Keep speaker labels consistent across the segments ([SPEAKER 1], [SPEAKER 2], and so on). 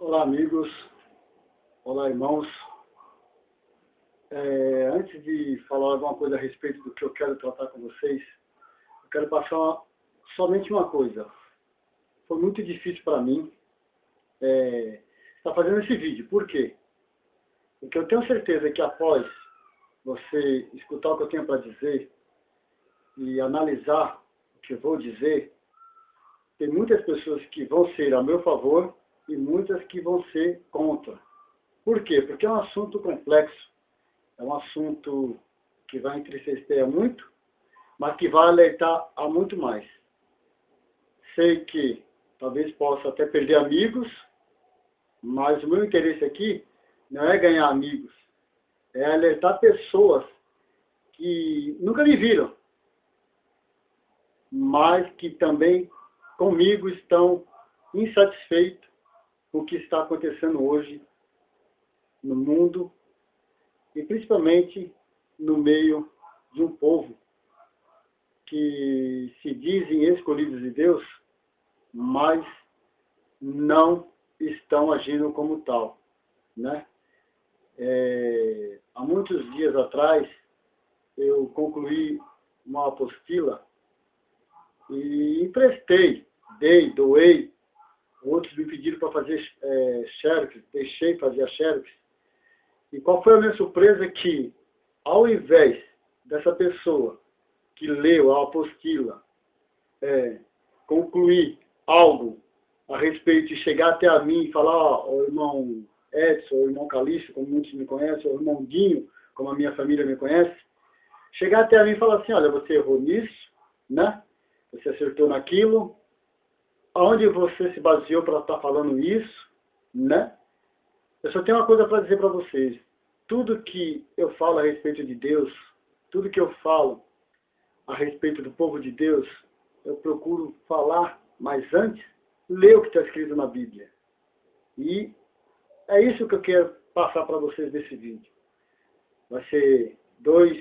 [SPEAKER 1] Olá, amigos. Olá, irmãos. Antes de falar alguma coisa a respeito do que eu quero tratar com vocês, eu quero passar somente uma coisa. Foi muito difícil para mim estar fazendo esse vídeo. Por quê? Porque eu tenho certeza que após você escutar o que eu tenho para dizer e analisar o que eu vou dizer, tem muitas pessoas que vão ser a meu favor e muitas que vão ser contra. Por quê? Porque é um assunto complexo, é um assunto que vai entristecer muito, mas que vai alertar a muito mais. Sei que talvez possa até perder amigos, mas o meu interesse aqui não é ganhar amigos, é alertar pessoas que nunca me viram, mas que também comigo estão insatisfeitos com o que está acontecendo hoje no mundo e principalmente no meio de um povo que se dizem escolhidos de Deus, mas não estão agindo como tal, né? Há muitos dias atrás eu concluí uma apostila e emprestei, doei. Outros me pediram para fazer xerox, deixei fazer a xerox. E qual foi a minha surpresa? Que, ao invés dessa pessoa que leu a apostila concluir algo a respeito de chegar até a mim e falar, o irmão Edson, o irmão Calixto, como muitos me conhecem, o irmão Dinho, como a minha família me conhece, chegar até a mim e falar assim, olha, você errou nisso, né? Você acertou naquilo, aonde você se baseou para estar falando isso, né? Eu só tenho uma coisa para dizer para vocês. Tudo que eu falo a respeito de Deus, tudo que eu falo a respeito do povo de Deus, eu procuro falar, mas antes, ler o que está escrito na Bíblia. E é isso que eu quero passar para vocês nesse vídeo. Vai ser duas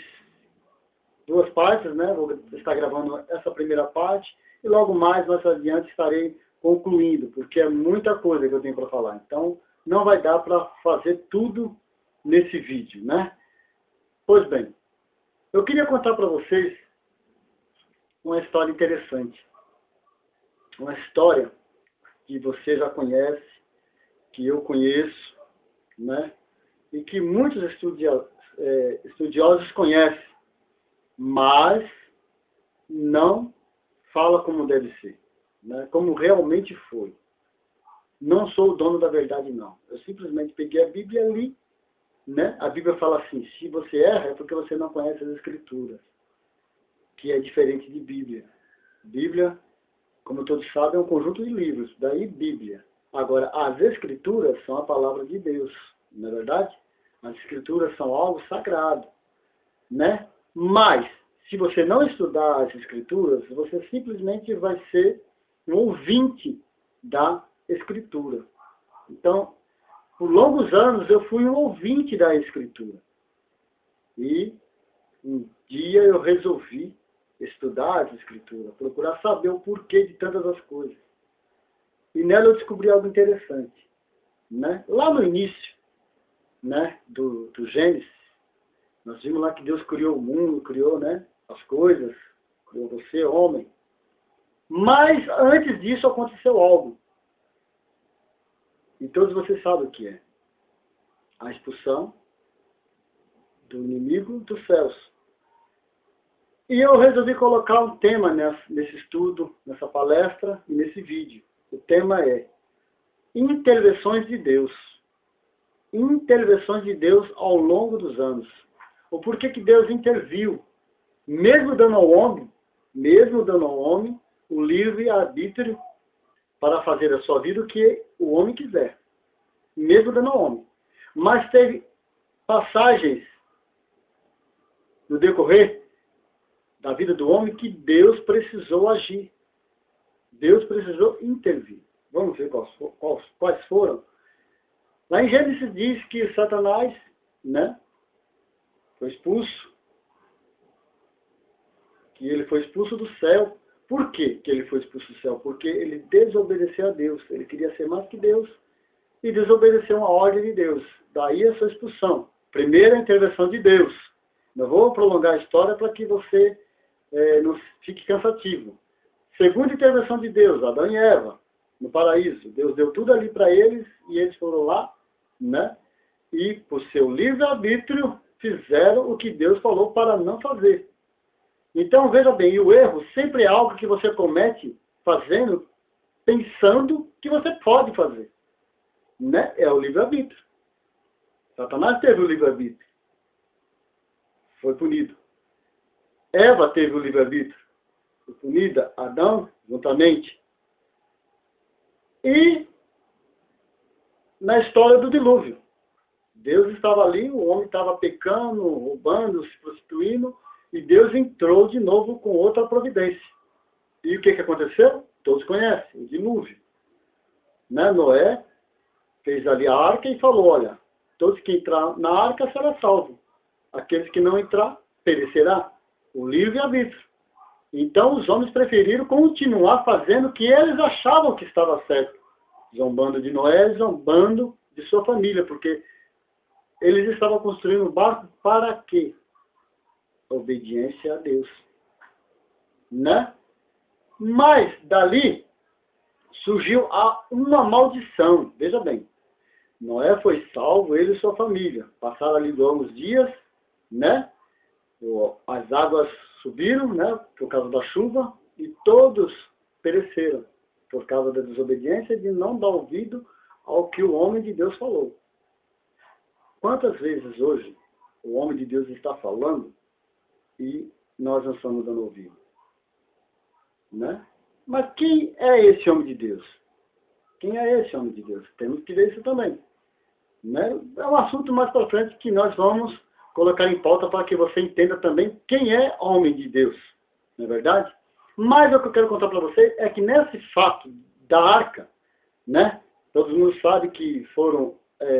[SPEAKER 1] partes, né? Vou estar gravando essa primeira parte e logo mais adiante estarei concluindo, porque é muita coisa que eu tenho para falar. Então, não vai dar para fazer tudo nesse vídeo, né? Pois bem, eu queria contar para vocês uma história interessante. Uma história que você já conhece, que eu conheço, né? E que muitos estudiosos conhecem, mas não fala como deve ser, né? Como realmente foi. Não sou o dono da verdade, não. Eu simplesmente peguei a Bíblia e li, né? A Bíblia fala assim, se você erra é porque você não conhece as Escrituras, que é diferente de Bíblia. Bíblia, como todos sabem, é um conjunto de livros, daí Bíblia. Agora, as Escrituras são a palavra de Deus, não é verdade? As Escrituras são algo sagrado, né? Mas, se você não estudar as Escrituras, você simplesmente vai ser um ouvinte da Escritura. Então, por longos anos, eu fui um ouvinte da Escritura. E um dia eu resolvi estudar as Escrituras, procurar saber o porquê de tantas as coisas. E nela eu descobri algo interessante, né? Lá no início, né, do Gênesis, nós vimos lá que Deus criou o mundo, criou, né, as coisas, criou você, homem. Mas antes disso aconteceu algo. E todos vocês sabem o que é. A expulsão do inimigo dos céus. E eu resolvi colocar um tema nesse estudo, nessa palestra e nesse vídeo. O tema é intervenções de Deus. Intervenções de Deus ao longo dos anos. O porquê que Deus interviu, mesmo dando ao homem o livre-arbítrio para fazer a sua vida o que o homem quiser. Mesmo dando ao homem. Mas teve passagens no decorrer da vida do homem que Deus precisou agir. Deus precisou intervir. Vamos ver quais foram. Lá em Gênesis diz que Satanás, né, foi expulso. Que ele foi expulso do céu. Por quê que ele foi expulso do céu? Porque ele desobedeceu a Deus. Ele queria ser mais que Deus. e desobedeceu uma ordem de Deus. Daí a sua expulsão. Primeira intervenção de Deus. Não vou prolongar a história para que você não fique cansativo. Segunda intervenção de Deus, Adão e Eva, no paraíso. Deus deu tudo ali para eles e eles foram lá, né? E por seu livre-arbítrio fizeram o que Deus falou para não fazer. Então, veja bem, o erro sempre é algo que você comete fazendo, pensando que você pode fazer. Né? É o livre-arbítrio. Satanás teve o livre-arbítrio. Foi punido. Eva teve o livre-arbítrio. Foi punida. Adão, juntamente. E na história do dilúvio. Deus estava ali, o homem estava pecando, roubando, se prostituindo, e Deus entrou de novo com outra providência. E o que aconteceu? Todos conhecem, o dilúvio. Né? Noé fez ali a arca e falou, olha, todos que entrar na arca serão salvos. Aqueles que não entrar, perecerá. O livre-arbítrio. Então os homens preferiram continuar fazendo o que eles achavam que estava certo. Zombando de Noé, zombando de sua família, porque eles estavam construindo um barco para quê? Obediência a Deus. Né? Mas dali surgiu uma maldição. Veja bem. Noé foi salvo, ele e sua família. Passaram ali longos dias, né? As águas subiram, né? Por causa da chuva, e todos pereceram por causa da desobediência de não dar ouvido ao que o homem de Deus falou. Quantas vezes hoje o homem de Deus está falando e nós não estamos dando ouvido? Né? Mas quem é esse homem de Deus? Quem é esse homem de Deus? Temos que ver isso também. Né? É um assunto mais para frente que nós vamos colocar em pauta para que você entenda também quem é homem de Deus. Não é verdade? Mas o que eu quero contar para você é que nesse fato da arca, né? Todo mundo sabe que foram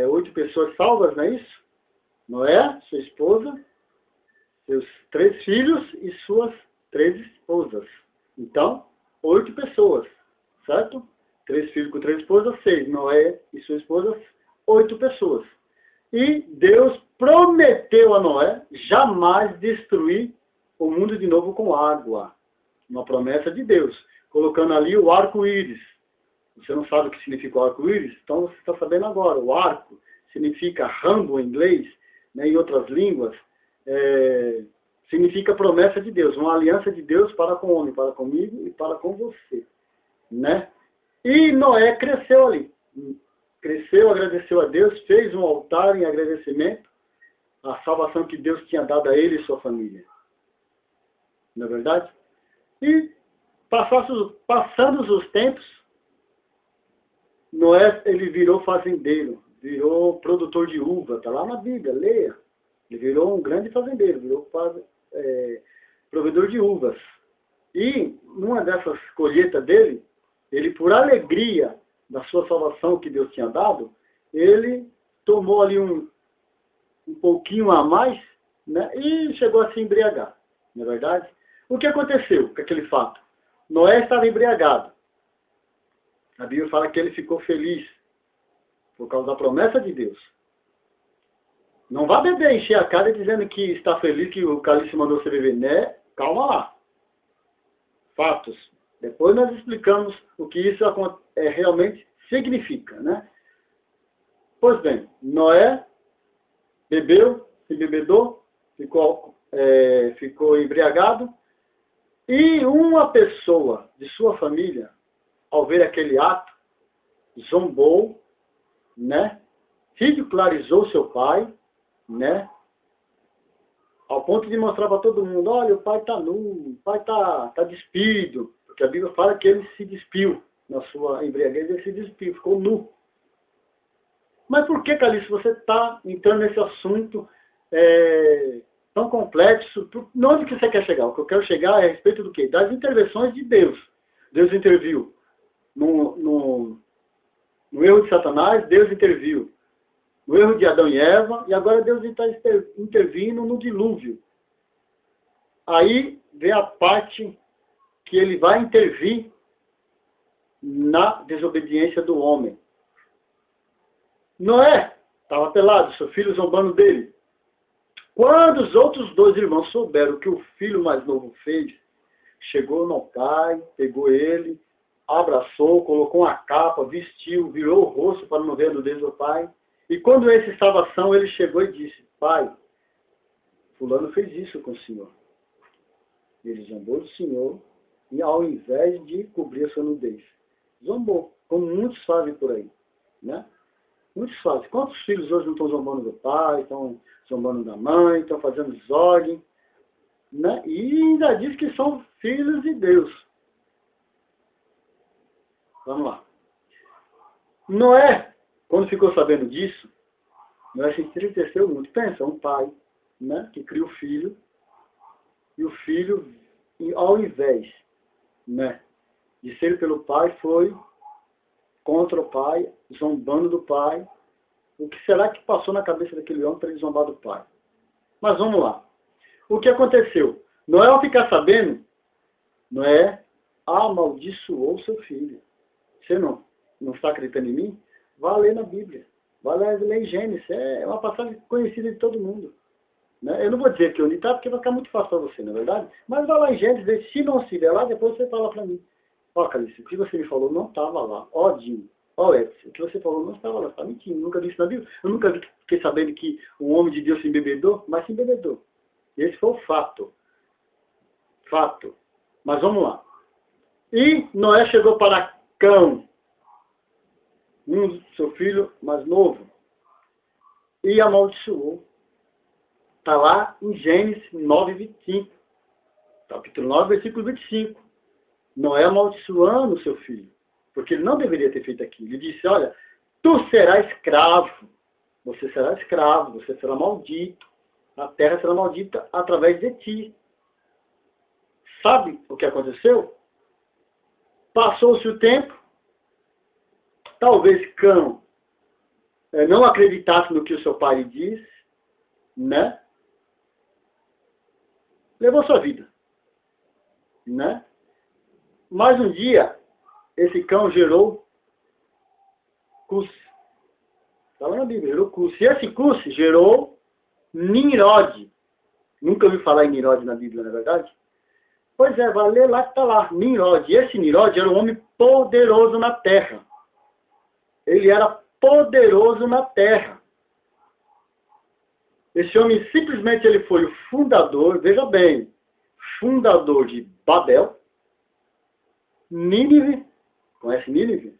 [SPEAKER 1] 8 pessoas salvas, não é isso? Noé, sua esposa, seus 3 filhos e suas 3 esposas. Então, 8 pessoas, certo? 3 filhos com 3 esposas, 6. Noé e sua esposa, 8 pessoas. E Deus prometeu a Noé jamais destruir o mundo de novo com água. Uma promessa de Deus. Colocando ali o arco-íris. Você não sabe o que significa o arco-íris? Então você está sabendo agora. O arco significa rainbow em inglês, né, em outras línguas. Significa promessa de Deus. Uma aliança de Deus para com o homem, para comigo e para com você. Né? E Noé cresceu ali. Cresceu, agradeceu a Deus, fez um altar em agradecimento à salvação que Deus tinha dado a ele e sua família. Não é verdade? E passando os tempos, Noé ele virou fazendeiro, virou produtor de uva, está lá na Bíblia, leia. Ele virou um grande fazendeiro, virou provedor de uvas. E numa dessas colheitas dele, ele por alegria da sua salvação que Deus tinha dado, ele tomou ali um pouquinho a mais, né, e chegou a se embriagar, não é verdade? O que aconteceu com aquele fato? Noé estava embriagado. A Bíblia fala que ele ficou feliz por causa da promessa de Deus. Não vá beber, encher a cara dizendo que está feliz que o cálice mandou você beber, né? Calma lá. Fatos. Depois nós explicamos o que isso realmente significa, né? Pois bem, Noé bebeu, se embebedou, ficou embriagado, e uma pessoa de sua família, ao ver aquele ato, zombou, né? Ridicularizou seu pai, né? Ao ponto de mostrar para todo mundo, olha, o pai está nu, o pai está despido, porque a Bíblia fala que ele se despiu, na sua embriaguez ele se despiu, ficou nu. Mas por que, Calixto, você está entrando nesse assunto tão complexo? Onde que você quer chegar? O que eu quero chegar é a respeito do quê? Das intervenções de Deus. Deus interviu no erro de Satanás, Deus interviu no erro de Adão e Eva, e agora Deus está intervindo no dilúvio. Aí vem a parte que ele vai intervir na desobediência do homem. Noé estava pelado, seu filho zombando dele. Quando os outros dois irmãos souberam o que o filho mais novo fez, chegou no pai, pegou ele, abraçou, colocou uma capa, vestiu, virou o rosto para não ver a nudez do pai. E quando esse estava são, ele chegou e disse: pai, fulano fez isso com o senhor. Ele zombou do senhor e ao invés de cobrir a sua nudez, zombou, como muitos fazem por aí, né? Muitos fazem. Quantos filhos hoje não estão zombando do pai, estão zombando da mãe, estão fazendo desordem, né? E ainda diz que são filhos de Deus. Vamos lá. Noé, quando ficou sabendo disso, Noé se entristeceu muito. Pensa, um pai, né, que cria o filho, e o filho, ao invés, né, de ser pelo pai, foi contra o pai, zombando do pai. O que será que passou na cabeça daquele homem para ele zombar do pai? Mas vamos lá. O que aconteceu? Noé, ao ficar sabendo, Noé amaldiçoou seu filho. Você não está acreditando em mim? Vá ler na Bíblia. Vá ler em Gênesis. É uma passagem conhecida de todo mundo. Né? Eu não vou dizer que onde está, porque vai ficar muito fácil para você, não é verdade? Mas vá lá em Gênesis, se não estiver lá, depois você fala para mim. Ó, Calice, o que você me falou não estava lá. Ó, Dinho. Ó, Edson, o que você falou não estava lá. Você está mentindo. Nunca vi isso na Bíblia. Eu nunca fiquei sabendo que o homem de Deus se embebedou, mas se embebedou. Esse foi o fato. Fato. Mas vamos lá. E Noé chegou para Cão, seu filho mais novo, e amaldiçoou. Está lá em Gênesis 9:25. Capítulo 9, versículo 25. Noé amaldiçoando seu filho, porque ele não deveria ter feito aquilo. Ele disse: olha, tu serás escravo, você será escravo, você será maldito, a terra será maldita através de ti. Sabe o que aconteceu? Passou-se o tempo, talvez Cão não acreditasse no que o seu pai lhe disse, né? Levou sua vida, né? Mas um dia, esse Cão gerou Cus. Está lá na Bíblia, gerou Cus. E esse Cus gerou Nimrod. Nunca ouvi falar em Nimrod na Bíblia, não é verdade? Pois é, vai ler lá que está lá, Nimrod. E esse Nimrod era um homem poderoso na terra. Ele era poderoso na terra. Esse homem simplesmente ele foi o fundador, veja bem, fundador de Babel, Nínive, conhece Nínive?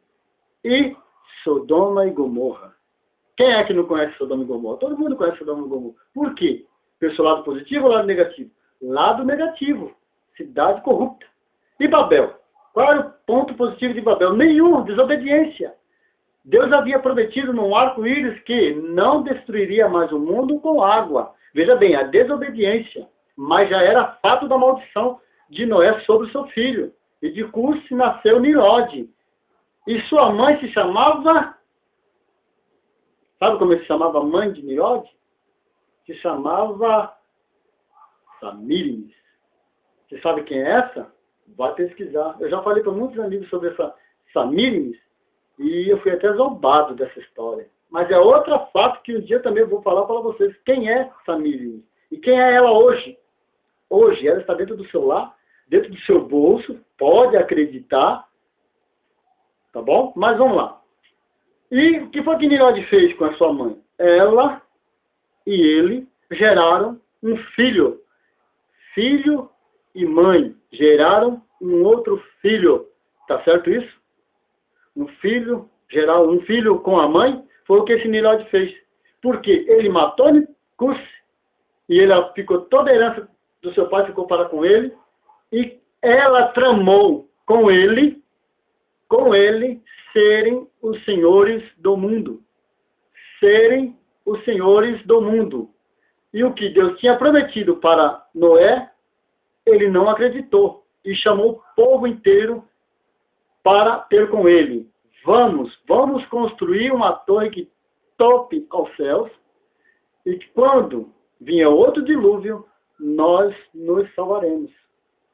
[SPEAKER 1] E Sodoma e Gomorra. Quem é que não conhece Sodoma e Gomorra? Todo mundo conhece Sodoma e Gomorra. Por quê? Pelo lado positivo ou lado negativo? Lado negativo. Cidade corrupta. E Babel? Qual era o ponto positivo de Babel? Nenhum, desobediência. Deus havia prometido num arco-íris que não destruiria mais o mundo com água. Veja bem, a desobediência. Mas já era fato da maldição de Noé sobre o seu filho. E de Cus nasceu Nimrod. E sua mãe se chamava... Sabe como se chamava a mãe de Nimrod? Se chamava Samírinis. Você sabe quem é essa? Vai pesquisar. Eu já falei para muitos amigos sobre essa Samírinis. E eu fui até zombado dessa história. Mas é outro fato que um dia também eu vou falar para vocês. Quem é Samírinis? E quem é ela hoje? Hoje ela está dentro do seu lar, dentro do seu bolso. Pode acreditar. Tá bom? Mas vamos lá. E o que foi que Nimrod fez com a sua mãe? Ela e ele geraram um filho. Filho e mãe geraram um outro filho. Tá certo isso? Um filho, gerar um filho com a mãe, foi o que esse Nimrod fez. Porque ele matou Cus e ele ficou toda a herança do seu pai ficou para com ele, e ela tramou com ele serem os senhores do mundo. Serem os senhores do mundo. E o que Deus tinha prometido para Noé, ele não acreditou. E chamou o povo inteiro para ter com ele. Vamos construir uma torre que tope aos céus, e que quando vinha outro dilúvio, nós nos salvaremos.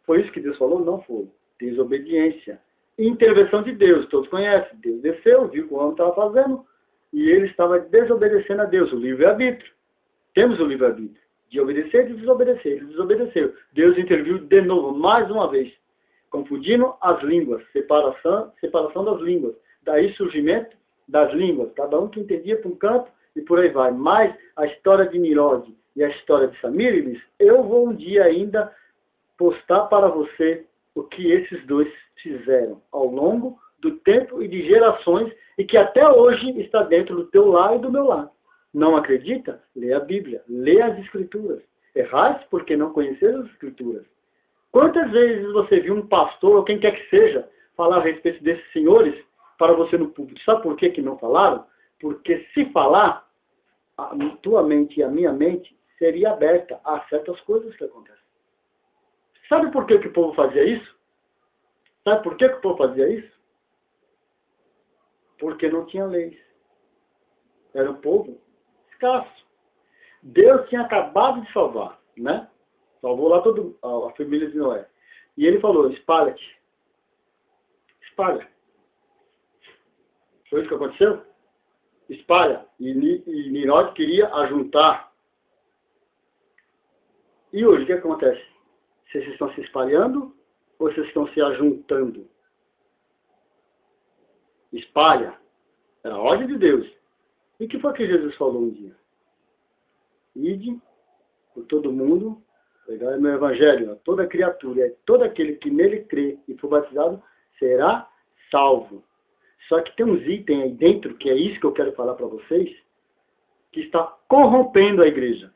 [SPEAKER 1] Foi isso que Deus falou? Não foi. Desobediência. Intervenção de Deus, todos conhecem. Deus desceu, viu o que o homem estava fazendo, E ele estava desobedecendo a Deus, o livre-arbítrio. Temos o livre-arbítrio de obedecer e desobedecer. Ele desobedeceu. Deus interviu de novo, mais uma vez, confundindo as línguas, separação das línguas. Daí surgimento das línguas, cada um que entendia para um canto e por aí vai. Mas a história de Nimrod e a história de Samírides, eu vou um dia ainda postar para você o que esses dois fizeram ao longo do tempo e de gerações e que até hoje está dentro do teu lar e do meu lar. Não acredita? Lê a Bíblia, lê as Escrituras. Errais porque não conheces as Escrituras. Quantas vezes você viu um pastor ou quem quer que seja falar a respeito desses senhores para você no público? Sabe por que não falaram? Porque se falar, a tua mente e a minha mente seria aberta a certas coisas que acontecem. Sabe por que o povo fazia isso? Sabe por que o povo fazia isso? Porque não tinha leis. Era um povo escasso. Deus tinha acabado de salvar, né? Salvou lá toda a família de Noé. E ele falou, espalha-te. Espalha. Foi isso que aconteceu? Espalha. E Nimrod queria ajuntar. E hoje o que acontece? Vocês estão se espalhando ou vocês estão se ajuntando? Espalha. Era a ordem de Deus. E o que foi que Jesus falou um dia? Ide por todo mundo, pegar meu evangelho, toda criatura, todo aquele que nele crê e for batizado, será salvo. Só que tem uns itens aí dentro, que é isso que eu quero falar para vocês, que está corrompendo a igreja.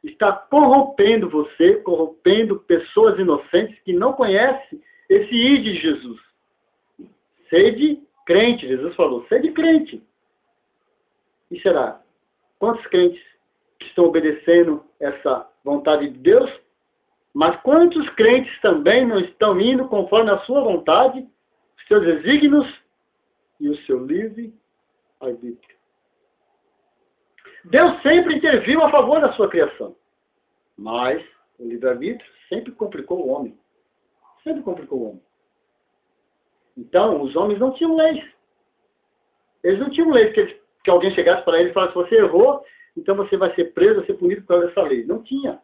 [SPEAKER 1] Está corrompendo você, corrompendo pessoas inocentes que não conhecem esse ide de Jesus. Sede crente, Jesus falou, sede crente. E será? Quantos crentes que estão obedecendo essa vontade de Deus? Mas quantos crentes também não estão indo conforme a sua vontade, os seus desígnios e o seu livre-arbítrio? Deus sempre interviu a favor da sua criação. Mas o livre-arbítrio sempre complicou o homem. Sempre complicou o homem. Então, os homens não tinham leis. Eles não tinham leis que alguém chegasse para eles e falasse, você errou, então você vai ser preso, vai ser punido por causa dessa lei. Não tinha.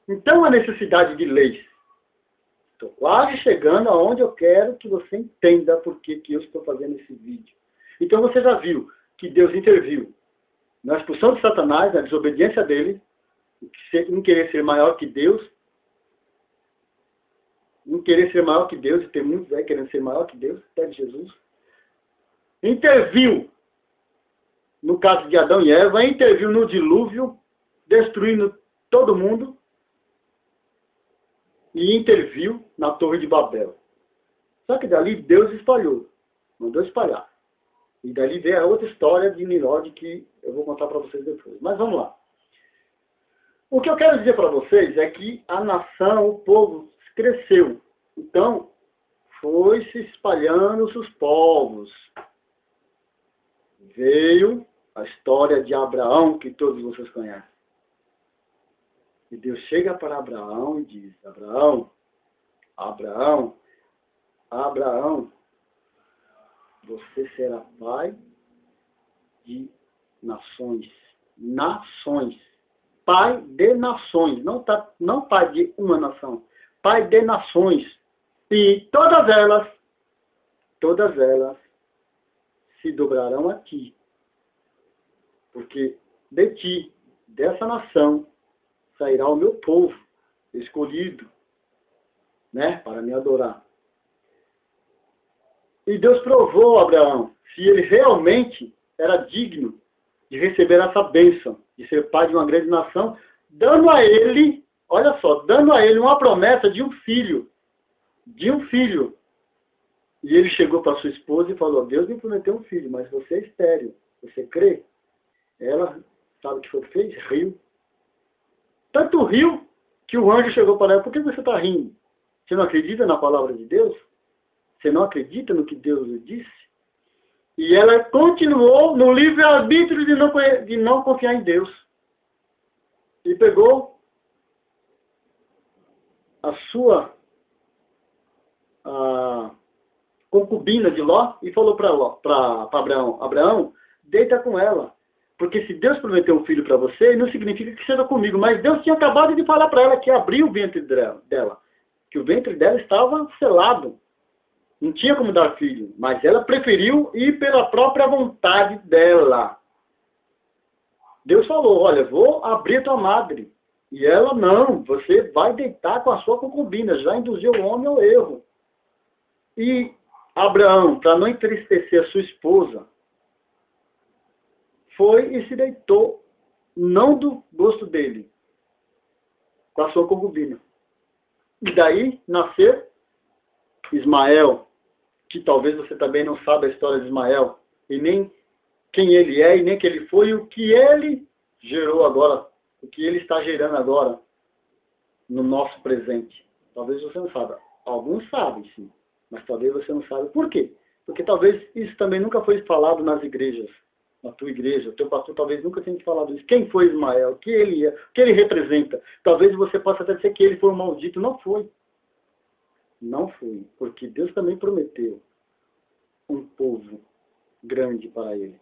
[SPEAKER 1] Então, a necessidade de leis. Estou quase chegando aonde eu quero que você entenda por que eu estou fazendo esse vídeo. Então, você já viu que Deus interviu na expulsão de Satanás, na desobediência dele, em querer ser maior que Deus, em querer ser maior que Deus, e tem muitos aí querendo ser maior que Deus, até de Jesus. Interviu no caso de Adão e Eva, interviu no dilúvio, destruindo todo mundo, e interviu na Torre de Babel. Só que dali Deus espalhou, mandou espalhar. E dali veio a outra história de Nimrod que eu vou contar para vocês depois. Mas vamos lá. O que eu quero dizer para vocês é que a nação, o povo, cresceu. Então, foi se espalhando os povos. Veio a história de Abraão, que todos vocês conhecem. E Deus chega para Abraão e diz, Abraão, você será pai de nações. Nações. Pai de nações. Não pai de uma nação. Pai de nações. E todas elas se dobrarão a ti. Porque de ti, dessa nação, sairá o meu povo escolhido, né, para me adorar. E Deus provou a Abraão se ele realmente era digno de receber essa bênção, de ser pai de uma grande nação, dando a ele, olha só, dando a ele uma promessa de um filho. De um filho. E ele chegou para sua esposa e falou, Deus me prometeu um filho, mas você é estéril. Você crê? Ela, sabe o que foi que fez? Riu. Tanto riu que o anjo chegou para ela, por que você está rindo? Você não acredita na palavra de Deus? Você não acredita no que Deus lhe disse? E ela continuou no livre-arbítrio de não confiar em Deus. E pegou a sua concubina de Ló e falou para Abraão, deita com ela. Porque se Deus prometeu um filho para você, não significa que seja comigo. Mas Deus tinha acabado de falar para ela que abriu o ventre dela. Que o ventre dela estava selado. Não tinha como dar filho. Mas ela preferiu ir pela própria vontade dela. Deus falou, olha, vou abrir a tua madre. E ela, não, você vai deitar com a sua concubina. Já induziu o homem ao erro. E Abraão, para não entristecer a sua esposa, foi e se deitou, não do gosto dele, com a sua concubina. E daí nasceu Ismael, que talvez você também não saiba a história de Ismael, e nem quem ele é, e nem quem ele foi, e o que ele gerou agora, o que ele está gerando agora no nosso presente. Talvez você não saiba. Alguns sabem, sim, mas talvez você não saiba. Por quê? Porque talvez isso também nunca foi falado nas igrejas. Na tua igreja, o teu pastor talvez nunca tenha te falado isso. Quem foi Ismael? O que ele é? O que ele representa? Talvez você possa até dizer que ele foi um maldito. Não foi. Não foi. Porque Deus também prometeu um povo grande para ele.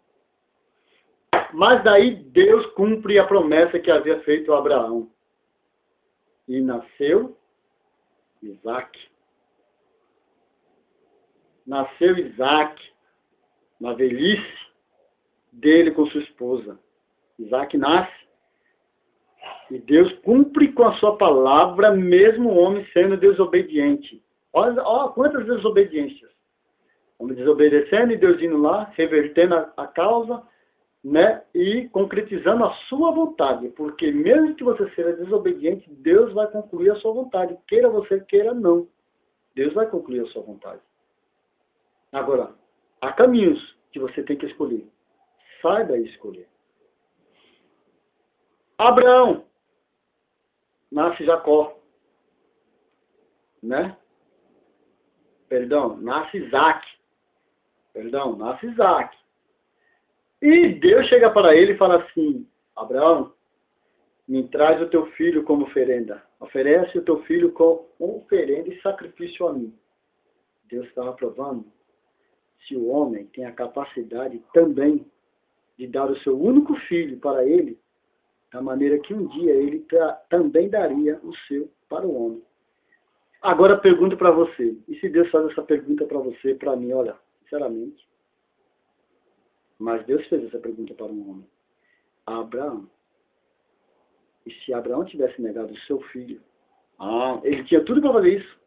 [SPEAKER 1] Mas daí Deus cumpre a promessa que havia feito a Abraão. E nasceu Isaac. Nasceu Isaac na velhice dele com sua esposa. Isaac nasce e Deus cumpre com a sua palavra, mesmo o homem sendo desobediente. Olha quantas desobediências. O homem desobedecendo e Deus indo lá, revertendo a causa, né, e concretizando a sua vontade. Porque mesmo que você seja desobediente, Deus vai concluir a sua vontade. Queira você, queira não. Deus vai concluir a sua vontade. Agora, há caminhos que você tem que escolher. Saiba escolher. Abraão. Nasce Jacó. Né? Perdão, nasce Isaac. Perdão, nasce Isaac. E Deus chega para ele e fala assim, Abraão, me traz o teu filho como oferenda. Oferece o teu filho como oferenda e sacrifício a mim. Deus estava provando se o homem tem a capacidade também de dar o seu único filho para ele, da maneira que um dia ele também daria o seu para o homem. Agora pergunto para você, e se Deus faz essa pergunta para você, para mim, olha, sinceramente, mas Deus fez essa pergunta para um homem, Abraão. E se Abraão tivesse negado o seu filho, ele tinha tudo para fazer isso.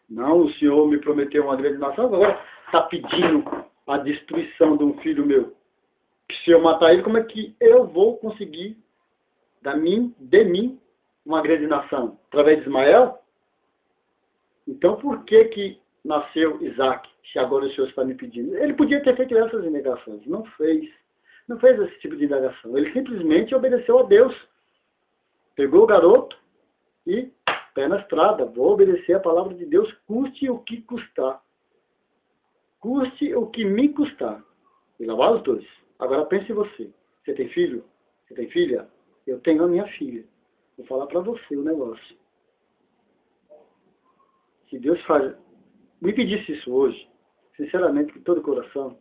[SPEAKER 1] Não, o Senhor me prometeu uma grande nação, agora está pedindo a destruição de um filho meu. Que se eu matar ele, como é que eu vou conseguir de mim uma grande nação? Através de Ismael? Então por que nasceu Isaac, se agora o Senhor está me pedindo? Ele podia ter feito essas indagações. Não fez. Não fez esse tipo de indagação. Ele simplesmente obedeceu a Deus. Pegou o garoto e pé na estrada. Vou obedecer a palavra de Deus, custe o que custar. Custe o que me custar. E lá vai os dois. Agora pense em você. Você tem filho? Você tem filha? Eu tenho a minha filha. Vou falar para você o negócio. Se Deus me pedisse isso hoje, sinceramente, com todo o coração,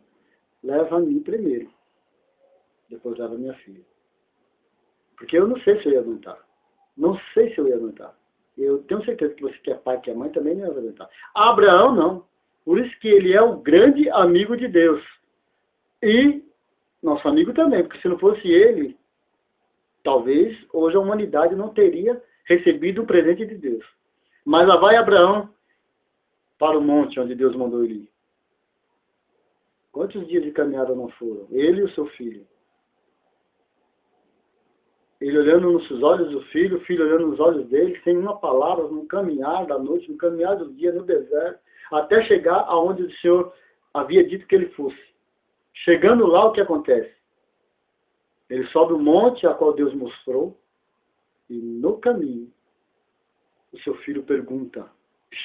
[SPEAKER 1] leva a mim primeiro. Depois leva a minha filha. Porque eu não sei se eu ia aguentar. Não sei se eu ia aguentar. Eu tenho certeza que você que é pai, que é mãe, também não ia aguentar. Abraão não. Por isso que ele é o grande amigo de Deus. E nosso amigo também, porque se não fosse ele, talvez hoje a humanidade não teria recebido o presente de Deus. Mas lá vai Abraão para o monte onde Deus mandou ele ir. Quantos dias de caminhada não foram? Ele e o seu filho. Ele olhando nos olhos do filho, o filho olhando nos olhos dele, sem uma palavra, no caminhar da noite, no caminhar do dia, no deserto, até chegar aonde o Senhor havia dito que ele fosse. Chegando lá, o que acontece? Ele sobe o monte a qual Deus mostrou, e no caminho, o seu filho pergunta,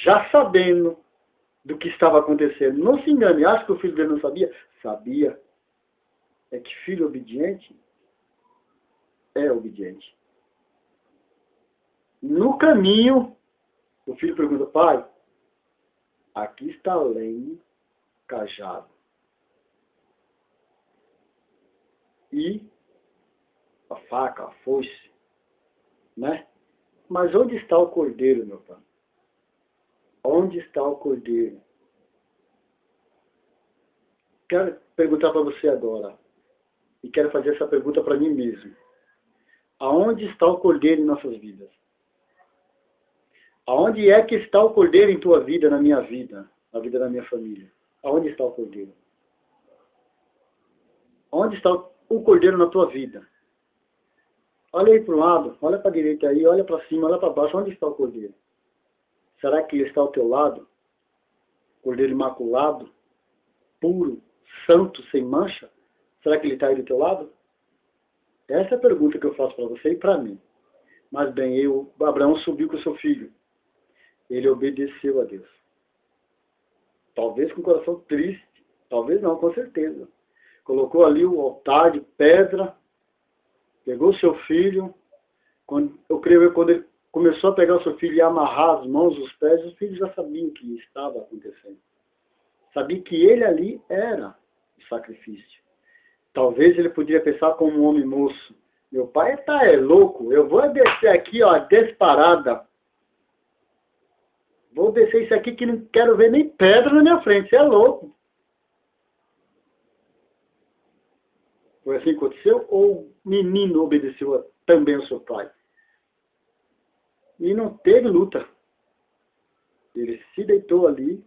[SPEAKER 1] já sabendo do que estava acontecendo. Não se engane, acha que o filho dele não sabia? Sabia. É que filho obediente é obediente. No caminho, o filho pergunta, pai, aqui está lenha, cajado. e a faca, a foice, né? Mas onde está o cordeiro, meu pai? Onde está o cordeiro? Quero perguntar para você agora, e quero fazer essa pergunta para mim mesmo. Aonde está o cordeiro em nossas vidas? Aonde é que está o cordeiro em tua vida, na minha vida, na vida da minha família? Aonde está o cordeiro? Onde está o cordeiro na tua vida? Olha aí para o lado, olha para a direita aí, olha para cima, olha para baixo. Onde está o cordeiro? Será que ele está ao teu lado? Cordeiro imaculado, puro, santo, sem mancha? Será que ele está aí do teu lado? Essa é a pergunta que eu faço para você e para mim. Mas bem, Abraão subiu com seu filho. Ele obedeceu a Deus. Talvez com o coração triste, talvez não, com certeza. Colocou ali o altar de pedra, pegou seu filho. Eu creio que quando ele começou a pegar o seu filho e amarrar as mãos, os pés, os filhos já sabiam o que estava acontecendo. Sabia que ele ali era o sacrifício. Talvez ele poderia pensar como um homem moço. Meu pai é louco, eu vou descer aqui, ó, disparada. Vou descer isso aqui que não quero ver nem pedra na minha frente, você é louco. Foi assim que aconteceu? Ou o menino obedeceu também ao seu pai? E não teve luta. Ele se deitou ali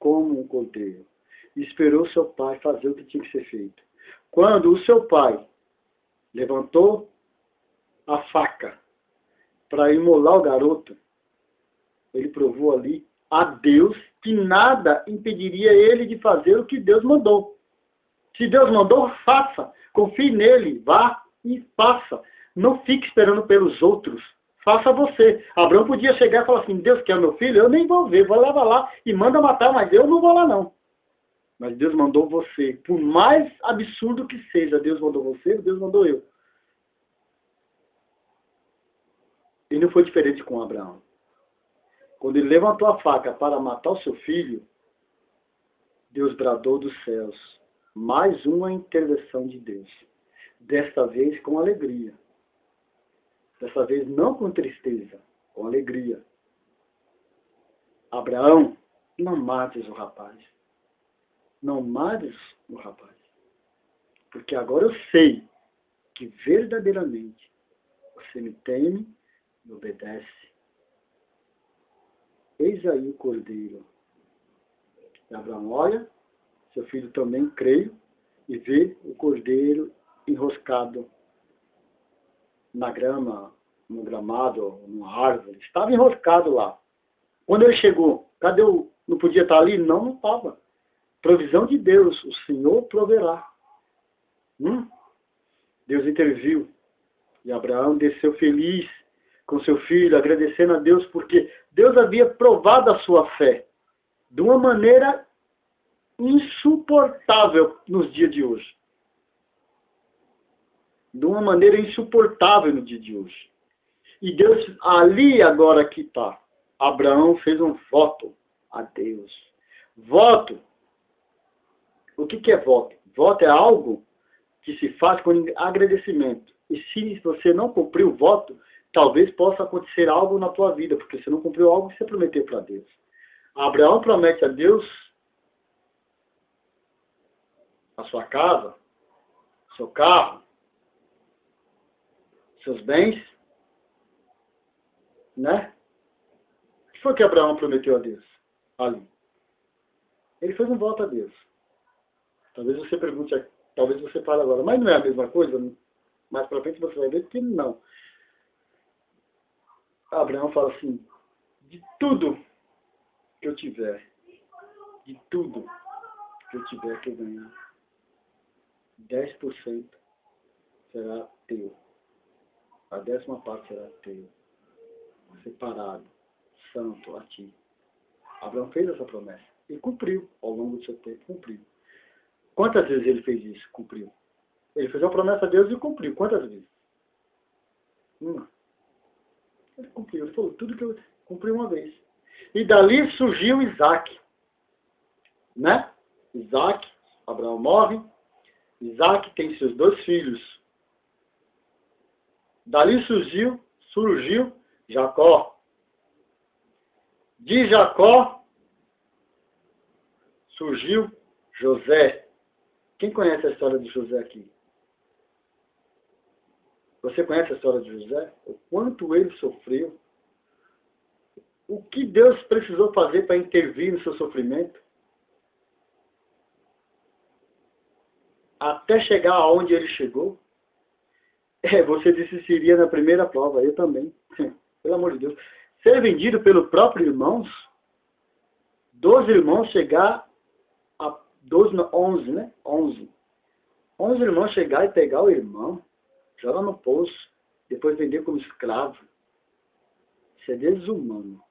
[SPEAKER 1] como um cordeiro. E esperou seu pai fazer o que tinha que ser feito. Quando o seu pai levantou a faca para imolar o garoto, ele provou ali a Deus que nada impediria ele de fazer o que Deus mandou. Se Deus mandou, faça. Confie nele, vá e faça. Não fique esperando pelos outros. Faça você. Abraão podia chegar e falar assim, Deus quer meu filho? Eu nem vou ver, vou levar lá e manda matar, mas eu não vou lá não. Mas Deus mandou você. Por mais absurdo que seja, Deus mandou você, Deus mandou eu. E não foi diferente com Abraão. Quando ele levantou a faca para matar o seu filho, Deus bradou dos céus. Mais uma intervenção de Deus. Desta vez com alegria. Desta vez não com tristeza, com alegria. Abraão, não mates o rapaz. Não mates o rapaz. Porque agora eu sei que verdadeiramente você me teme e obedece. Eis aí o cordeiro. E Abraão olha, seu filho também creio, e vê o cordeiro enroscado na grama, no gramado, numa árvore. Estava enroscado lá. Quando ele chegou, cadê o... Não podia estar ali? Não, não estava. Provisão de Deus, o Senhor proverá. Deus interviu. E Abraão desceu feliz com seu filho, agradecendo a Deus, porque Deus havia provado a sua fé de uma maneira insuportável nos dias de hoje. De uma maneira insuportável no dia de hoje. E Deus, ali agora que está, Abraão fez um voto a Deus. Voto. O que é voto? Voto é algo que se faz com agradecimento. E se você não cumprir o voto, talvez possa acontecer algo na tua vida, porque você não cumpriu algo que você prometeu para Deus. Abraão promete a Deus a sua casa, seu carro, seus bens, né? O que foi que Abraão prometeu a Deus ali? Ele fez um voto a Deus. Talvez você pergunte, talvez você fale agora, mas não é a mesma coisa? Mais para frente você vai ver que não. Abraão fala assim, de tudo que eu tiver, de tudo que eu tiver que eu ganhar, 10% será teu. A 10ª parte será teu. Separado, santo a ti. Abraão fez essa promessa. E cumpriu, ao longo do seu tempo, cumpriu. Quantas vezes ele fez isso? Cumpriu. Ele fez uma promessa a Deus e cumpriu. Quantas vezes? Uma. Ele cumpriu. Ele falou, tudo que eu cumpri uma vez. E dali surgiu Isaac. Né? Isaac, Abraão morre. Isaac tem seus 2 filhos. Dali surgiu Jacó. De Jacó surgiu José. Quem conhece a história de José aqui? Você conhece a história de José? O quanto ele sofreu? O que Deus precisou fazer para intervir no seu sofrimento? Até chegar aonde ele chegou? Você desistiria na primeira prova, eu também. Pelo amor de Deus. Ser vendido pelo próprio irmãos, 12 irmãos chegar a 11, né? 11 irmãos chegar e pegar o irmão, jogar no poço, depois vender como escravo. Isso é desumano.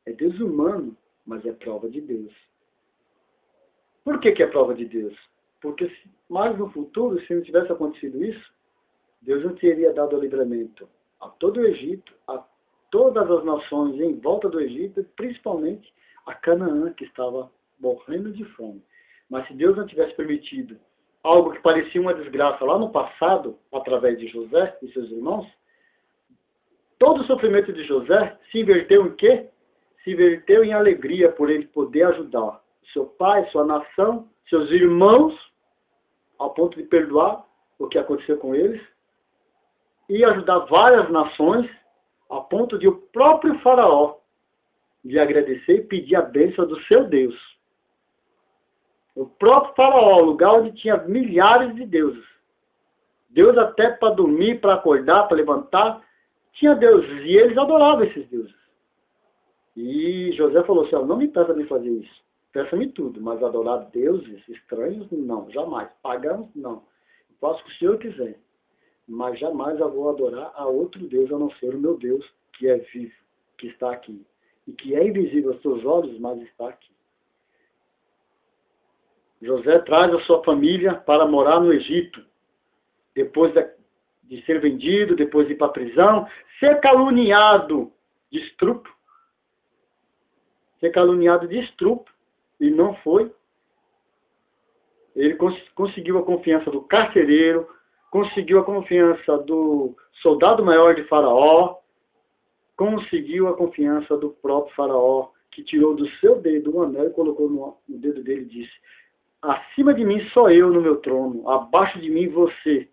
[SPEAKER 1] É desumano, mas é prova de Deus. Por que é prova de Deus? Porque mais no futuro, se não tivesse acontecido isso, Deus não teria dado o livramento a todo o Egito, a todas as nações em volta do Egito, principalmente a Canaã, que estava morrendo de fome. Mas se Deus não tivesse permitido algo que parecia uma desgraça lá no passado, através de José e seus irmãos, todo o sofrimento de José se inverteu em quê? Se inverteu em alegria por ele poder ajudar seu pai, sua nação, seus irmãos, ao ponto de perdoar o que aconteceu com eles, e ajudar várias nações, a ponto de o próprio faraó lhe agradecer e pedir a bênção do seu Deus. O próprio faraó, o lugar onde tinha milhares de deuses. Deus até para dormir, para acordar, para levantar, tinha deuses. E eles adoravam esses deuses. E José falou assim, não me peça de fazer isso. Peça-me tudo, mas adorar deuses estranhos, não, jamais. Pagãos, não. Eu faço o que o Senhor quiser. Mas jamais eu vou adorar a outro Deus, a não ser o meu Deus, que é vivo, que está aqui. E que é invisível aos seus olhos, mas está aqui. José traz a sua família para morar no Egito. Depois de ser vendido, depois de ir para a prisão, ser caluniado de estupro. Ser caluniado de estupro. E não foi. Ele conseguiu a confiança do carcereiro, conseguiu a confiança do soldado maior de Faraó, conseguiu a confiança do próprio Faraó, que tirou do seu dedo um anel e colocou no dedo dele e disse, acima de mim só eu no meu trono, abaixo de mim você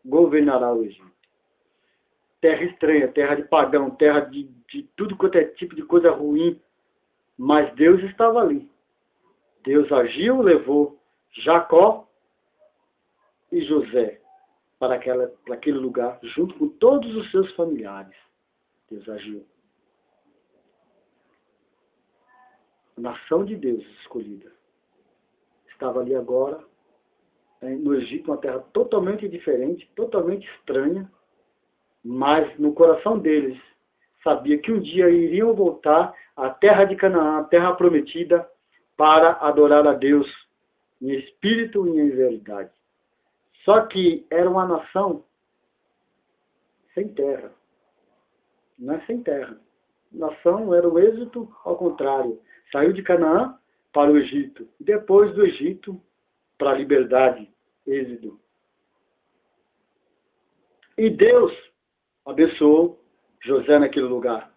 [SPEAKER 1] governará o Egito. Terra estranha, terra de pagão, terra de tudo quanto é tipo de coisa ruim, mas Deus estava ali. Deus agiu, levou Jacó e José para aquele lugar, junto com todos os seus familiares. Deus agiu. A nação de Deus escolhida estava ali agora, no Egito, uma terra totalmente diferente, totalmente estranha, mas no coração deles sabia que um dia iriam voltar à terra de Canaã, a terra prometida, para adorar a Deus em espírito e em verdade. Só que era uma nação sem terra. Não é sem terra. Nação era o êxito ao contrário. Saiu de Canaã para o Egito. E depois do Egito para a liberdade. Êxodo. E Deus abençoou José naquele lugar.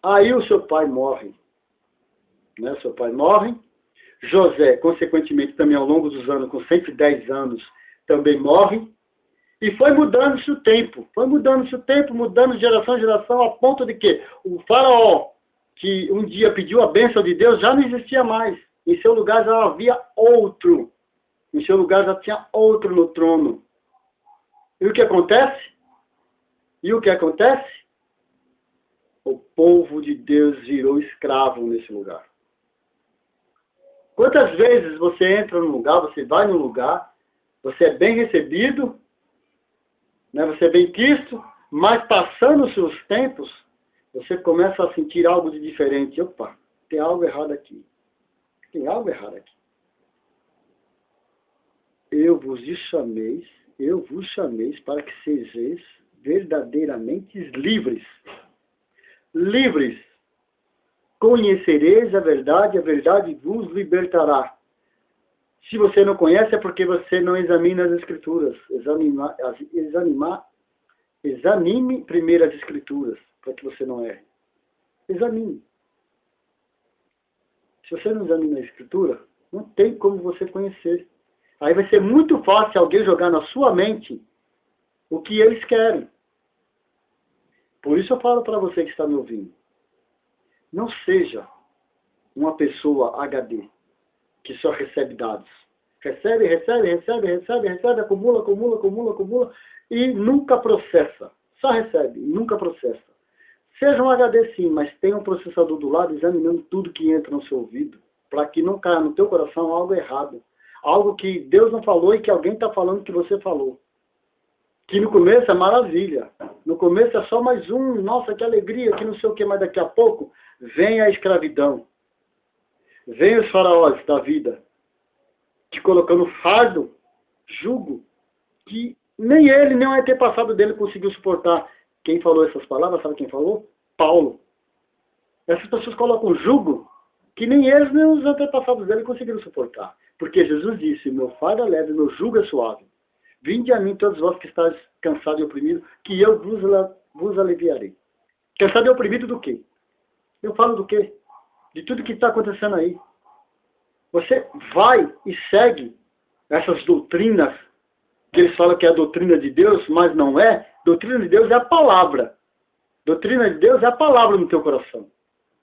[SPEAKER 1] Aí o seu pai morre. Né? Seu pai morre. José, consequentemente, também ao longo dos anos, com 110 anos, também morre. E foi mudando-se o tempo. Foi mudando-se o tempo, mudando de geração em geração, a ponto de que o faraó, que um dia pediu a bênção de Deus, já não existia mais. Em seu lugar já havia outro. Em seu lugar já tinha outro no trono. E o que acontece? O povo de Deus virou escravo nesse lugar. Quantas vezes você entra num lugar, você vai num lugar, você é bem recebido, né, você é bem quisto, mas passando os seus tempos, você começa a sentir algo de diferente. Opa, tem algo errado aqui. Tem algo errado aqui. Eu vos chamei para que sejais verdadeiramente livres. Livres. Conhecereis a verdade vos libertará. Se você não conhece, é porque você não examina as Escrituras. Examine primeiro as Escrituras, para que você não erre. Examine. Se você não examina a Escritura, não tem como você conhecer. Aí vai ser muito fácil alguém jogar na sua mente o que eles querem. Por isso eu falo para você que está me ouvindo. Não seja uma pessoa HD, que só recebe dados. Recebe, acumula, e nunca processa. Só recebe, nunca processa. Seja um HD sim, mas tenha um processador do lado examinando tudo que entra no seu ouvido, para que não caia no teu coração algo errado. Algo que Deus não falou e que alguém está falando que você falou. Que no começo é maravilha. No começo é só mais um, nossa, que alegria, que não sei o que, mas daqui a pouco vem a escravidão. Vem os faraós da vida, te colocando fardo, jugo, que nem ele, nem o antepassado dele conseguiu suportar. Quem falou essas palavras, sabe quem falou? Paulo. Essas pessoas colocam jugo que nem eles, nem os antepassados dele conseguiram suportar. Porque Jesus disse, meu fardo é leve, meu jugo é suave. Vinde a mim todos vós que estáis cansados e oprimidos, que eu vos aliviarei. Cansado e oprimido do quê? Eu falo do quê? De tudo que está acontecendo aí. Você vai e segue essas doutrinas, que eles falam que é a doutrina de Deus, mas não é. Doutrina de Deus é a palavra. Doutrina de Deus é a palavra no teu coração.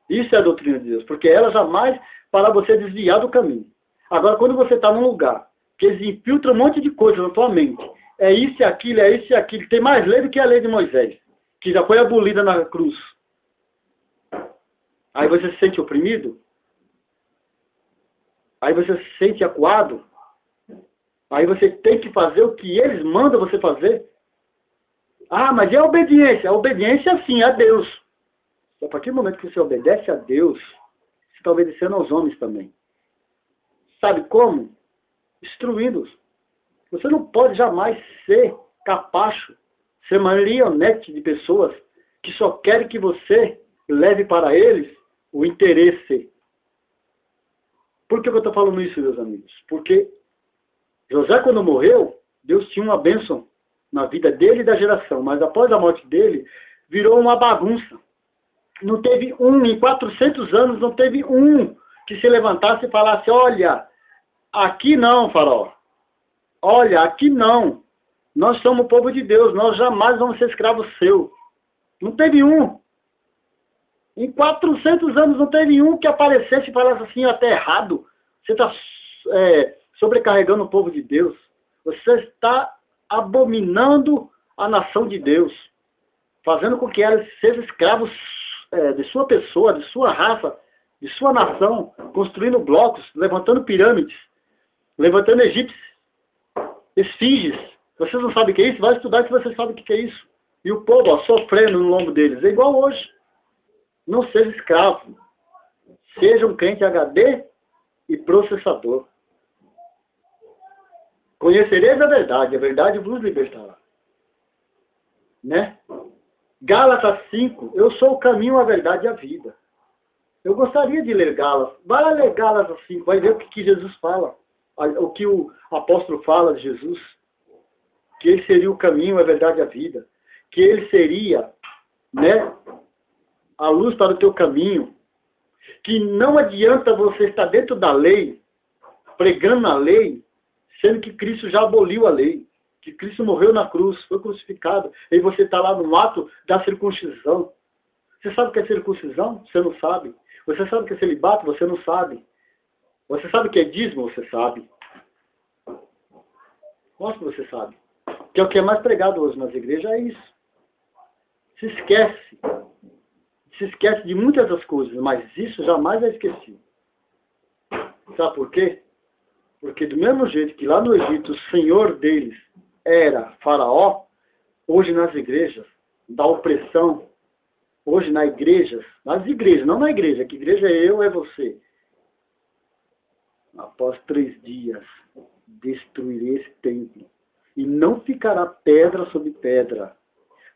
[SPEAKER 1] Isso é a doutrina de Deus, porque ela jamais fará você desviar do caminho. Agora, quando você está num lugar que eles infiltram um monte de coisa na tua mente, é isso e aquilo, tem mais lei do que a lei de Moisés, que já foi abolida na cruz. Aí você se sente oprimido, aí você se sente acuado, aí você tem que fazer o que eles mandam você fazer. Ah, mas é a obediência. A obediência, sim, a Deus. A partir do momento que você obedece a Deus, você está obedecendo aos homens também. Sabe como? Instruindo-os. Você não pode jamais ser capacho, ser marionete de pessoas que só querem que você leve para eles o interesse. Por que eu estou falando isso, meus amigos? Porque José, quando morreu, Deus tinha uma bênção na vida dele e da geração, mas após a morte dele, virou uma bagunça. Não teve em 400 anos, não teve um que se levantasse e falasse, olha, aqui não, faraó. Olha, aqui não. Nós somos o povo de Deus, nós jamais vamos ser escravos seu. Não teve um. Em 400 anos não teve um que aparecesse e falasse assim, até errado. Você está sobrecarregando o povo de Deus. Você está abominando a nação de Deus. Fazendo com que elas sejam escravos de sua pessoa, de sua raça, de sua nação. Construindo blocos, levantando pirâmides, levantando egípcios, esfinges. Vocês não sabem o que é isso? Vai estudar que vocês sabem o que é isso. E o povo sofrendo no lombo deles. É igual hoje. Não seja escravo. Seja um crente HD e processador. Conhecereis a verdade vos libertará. Né? Gálatas 5, eu sou o caminho, a verdade e a vida. Eu gostaria de ler Gálatas. Vai ler Gálatas 5, vai ver o que Jesus fala. O que o apóstolo fala de Jesus. Que ele seria o caminho, a verdade e a vida. Que ele seria, né, a luz para o teu caminho. Que não adianta você estar dentro da lei, pregando a lei, sendo que Cristo já aboliu a lei. Que Cristo morreu na cruz, foi crucificado. E você está lá no ato da circuncisão. Você sabe o que é circuncisão? Você não sabe. Você sabe o que é celibato? Você não sabe. Você sabe o que é dízimo? Você sabe. Nossa, você sabe. Que é o que é mais pregado hoje nas igrejas, é isso. Se esquece. Se esquece de muitas das coisas, mas isso jamais é esquecido. Sabe por quê? Porque do mesmo jeito que lá no Egito o senhor deles era Faraó, hoje nas igrejas, da opressão, hoje nas igrejas, não na igreja, que igreja é eu, é você. Após 3 dias, destruirei esse templo, e não ficará pedra sobre pedra,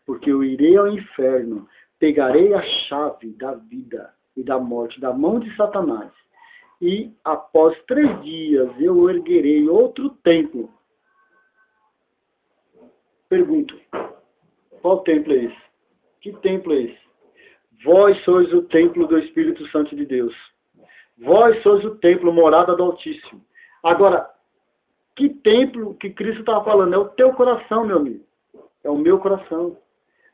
[SPEAKER 1] porque eu irei ao inferno, pegarei a chave da vida e da morte da mão de Satanás, e após 3 dias eu erguerei outro templo. Pergunto, qual templo é esse? Que templo é esse? Vós sois o templo do Espírito Santo de Deus. Vós sois o templo, morada do Altíssimo. Agora, que templo que Cristo estava falando? É o teu coração, meu amigo. É o meu coração.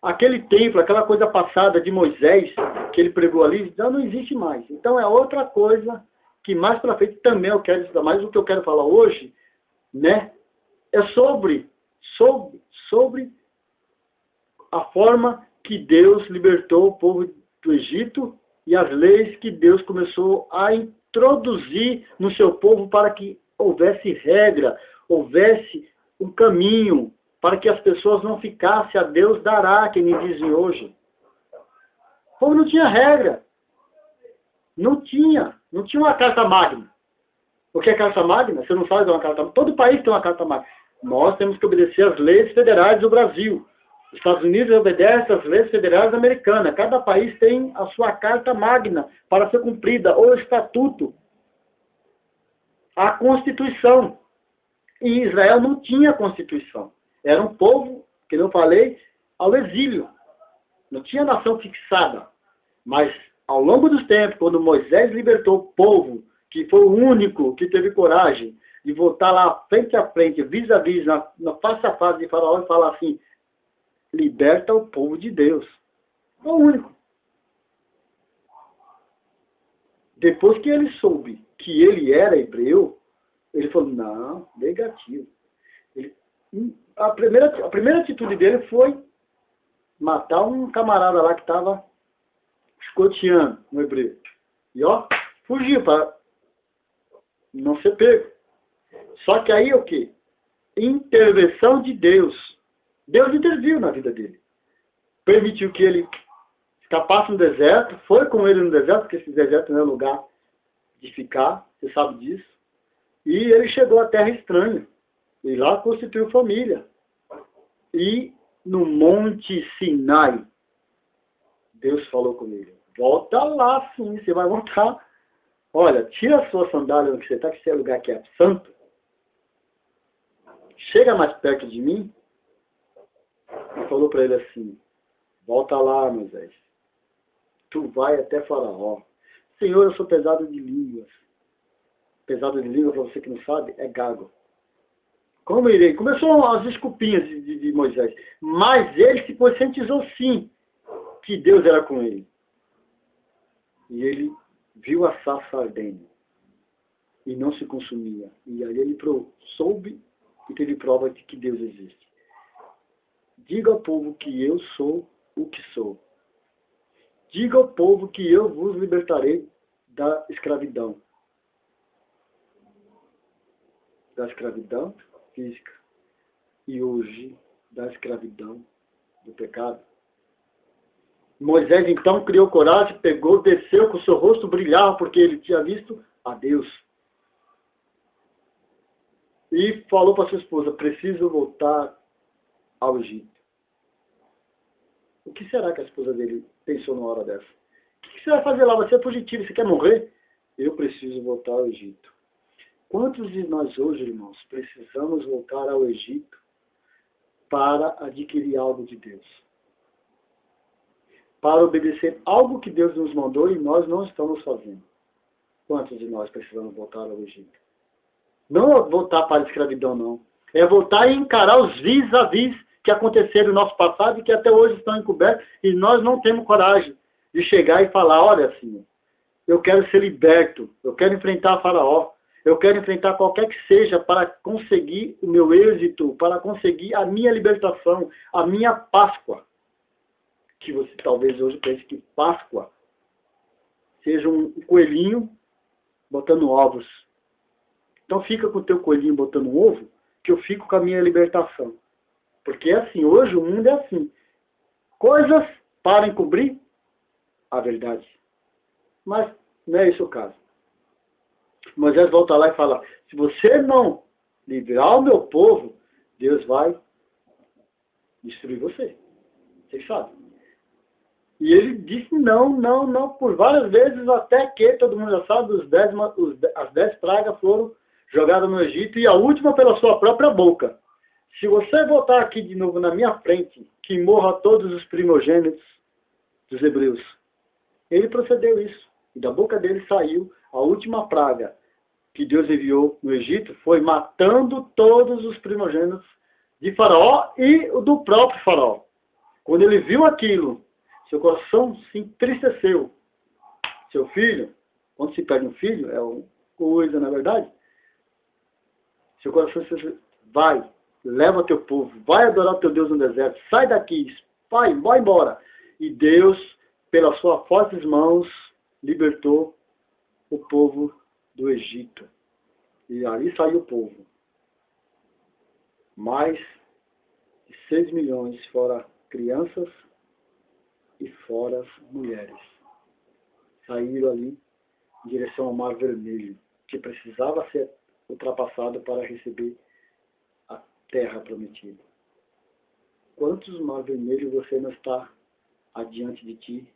[SPEAKER 1] Aquele templo, aquela coisa passada de Moisés, que ele pregou ali, já não existe mais. Então é outra coisa que mais para frente também eu quero estudar. Mas o que eu quero falar hoje, né, é sobre a forma que Deus libertou o povo do Egito e as leis que Deus começou a introduzir no seu povo para que houvesse regra, houvesse um caminho, para que as pessoas não ficassem a Deus dará, que me dizem hoje. O povo não tinha regra. Não tinha uma carta magna. O que é carta magna? Você não sabe de uma carta magna. Todo país tem uma carta magna. Nós temos que obedecer às leis federais do Brasil. Os Estados Unidos obedecem às leis federais americanas. Cada país tem a sua carta magna para ser cumprida, ou estatuto. A Constituição. E Israel não tinha Constituição. Era um povo, que eu falei, ao exílio. Não tinha nação fixada. Mas, ao longo dos tempos, quando Moisés libertou o povo, que foi o único que teve coragem de voltar lá frente a frente, vis-a-vis, na face a face de Faraó e falar assim, liberta o povo de Deus. Foi o único. Depois que ele soube que ele era hebreu, ele falou, não, negativo. A primeira atitude dele foi matar um camarada lá que estava escoteando no hebreu. E ó, fugiu para não ser pego. Só que aí o quê? Intervenção de Deus. Deus interviu na vida dele. Permitiu que ele escapasse no deserto, foi com ele no deserto, porque esse deserto não é lugar de ficar, você sabe disso. E ele chegou à terra estranha. E lá constituiu família. E no Monte Sinai, Deus falou com ele, volta lá sim, você vai voltar. Olha, tira a sua sandália onde você está, que esse é lugar que é santo. Chega mais perto de mim. E falou para ele assim, volta lá, Moisés. Tu vai até Faraó. Senhor, eu sou pesado de línguas. Pesado de língua, para você que não sabe, é gago. Como irei? Começou as desculpinhas de Moisés. Mas ele se conscientizou sim que Deus era com ele. E ele viu a sarça ardendo. E não se consumia. E aí ele soube e teve prova de que Deus existe. Diga ao povo que eu sou o que sou. Diga ao povo que eu vos libertarei da escravidão. Da escravidão física. E hoje, da escravidão do pecado. Moisés então criou coragem, pegou, desceu com o seu rosto brilhava, porque ele tinha visto a Deus. E falou para sua esposa, preciso voltar ao Egito. O que será que a esposa dele pensou numa hora dessa? O que você vai fazer lá? Você é fugitivo, você quer morrer? Eu preciso voltar ao Egito. Quantos de nós hoje, irmãos, precisamos voltar ao Egito para adquirir algo de Deus? Para obedecer algo que Deus nos mandou e nós não estamos fazendo. Quantos de nós precisamos voltar ao Egito? Não voltar para a escravidão, não. É voltar e encarar os vis-a-vis que aconteceram no nosso passado e que até hoje estão encobertos e nós não temos coragem de chegar e falar, olha, Senhor, eu quero ser liberto, eu quero enfrentar Faraó, eu quero enfrentar qualquer que seja para conseguir o meu êxito, para conseguir a minha libertação, a minha Páscoa. Que você talvez hoje pense que Páscoa seja um coelhinho botando ovos. Então fica com o teu coelhinho botando um ovo, que eu fico com a minha libertação. Porque assim, hoje o mundo é assim. Coisas para encobrir a verdade. Mas não é esse o caso. Moisés volta lá e fala, se você não livrar o meu povo, Deus vai destruir você. Vocês sabem. E ele disse não, não, não, por várias vezes, até que, todo mundo já sabe, as 10 pragas foram jogadas no Egito, e a última pela sua própria boca. Se você voltar aqui de novo na minha frente, que morra todos os primogênitos dos hebreus. Ele procedeu isso. E da boca dele saiu a última praga que Deus enviou no Egito, foi matando todos os primogênitos de Faraó e do próprio Faraó. Quando ele viu aquilo, seu coração se entristeceu. Seu filho, quando se perde um filho, é uma coisa, na verdade. Seu coração se vai, leva teu povo, vai adorar o teu Deus no deserto, sai daqui, vai embora. E Deus, pelas suas fortes mãos, libertou o povo do Egito. E ali saiu o povo. Mais de 6 milhões, fora crianças e fora mulheres. Saíram ali em direção ao Mar Vermelho, que precisava ser ultrapassado para receber a terra prometida. Quantos Mar Vermelho você não está adiante de ti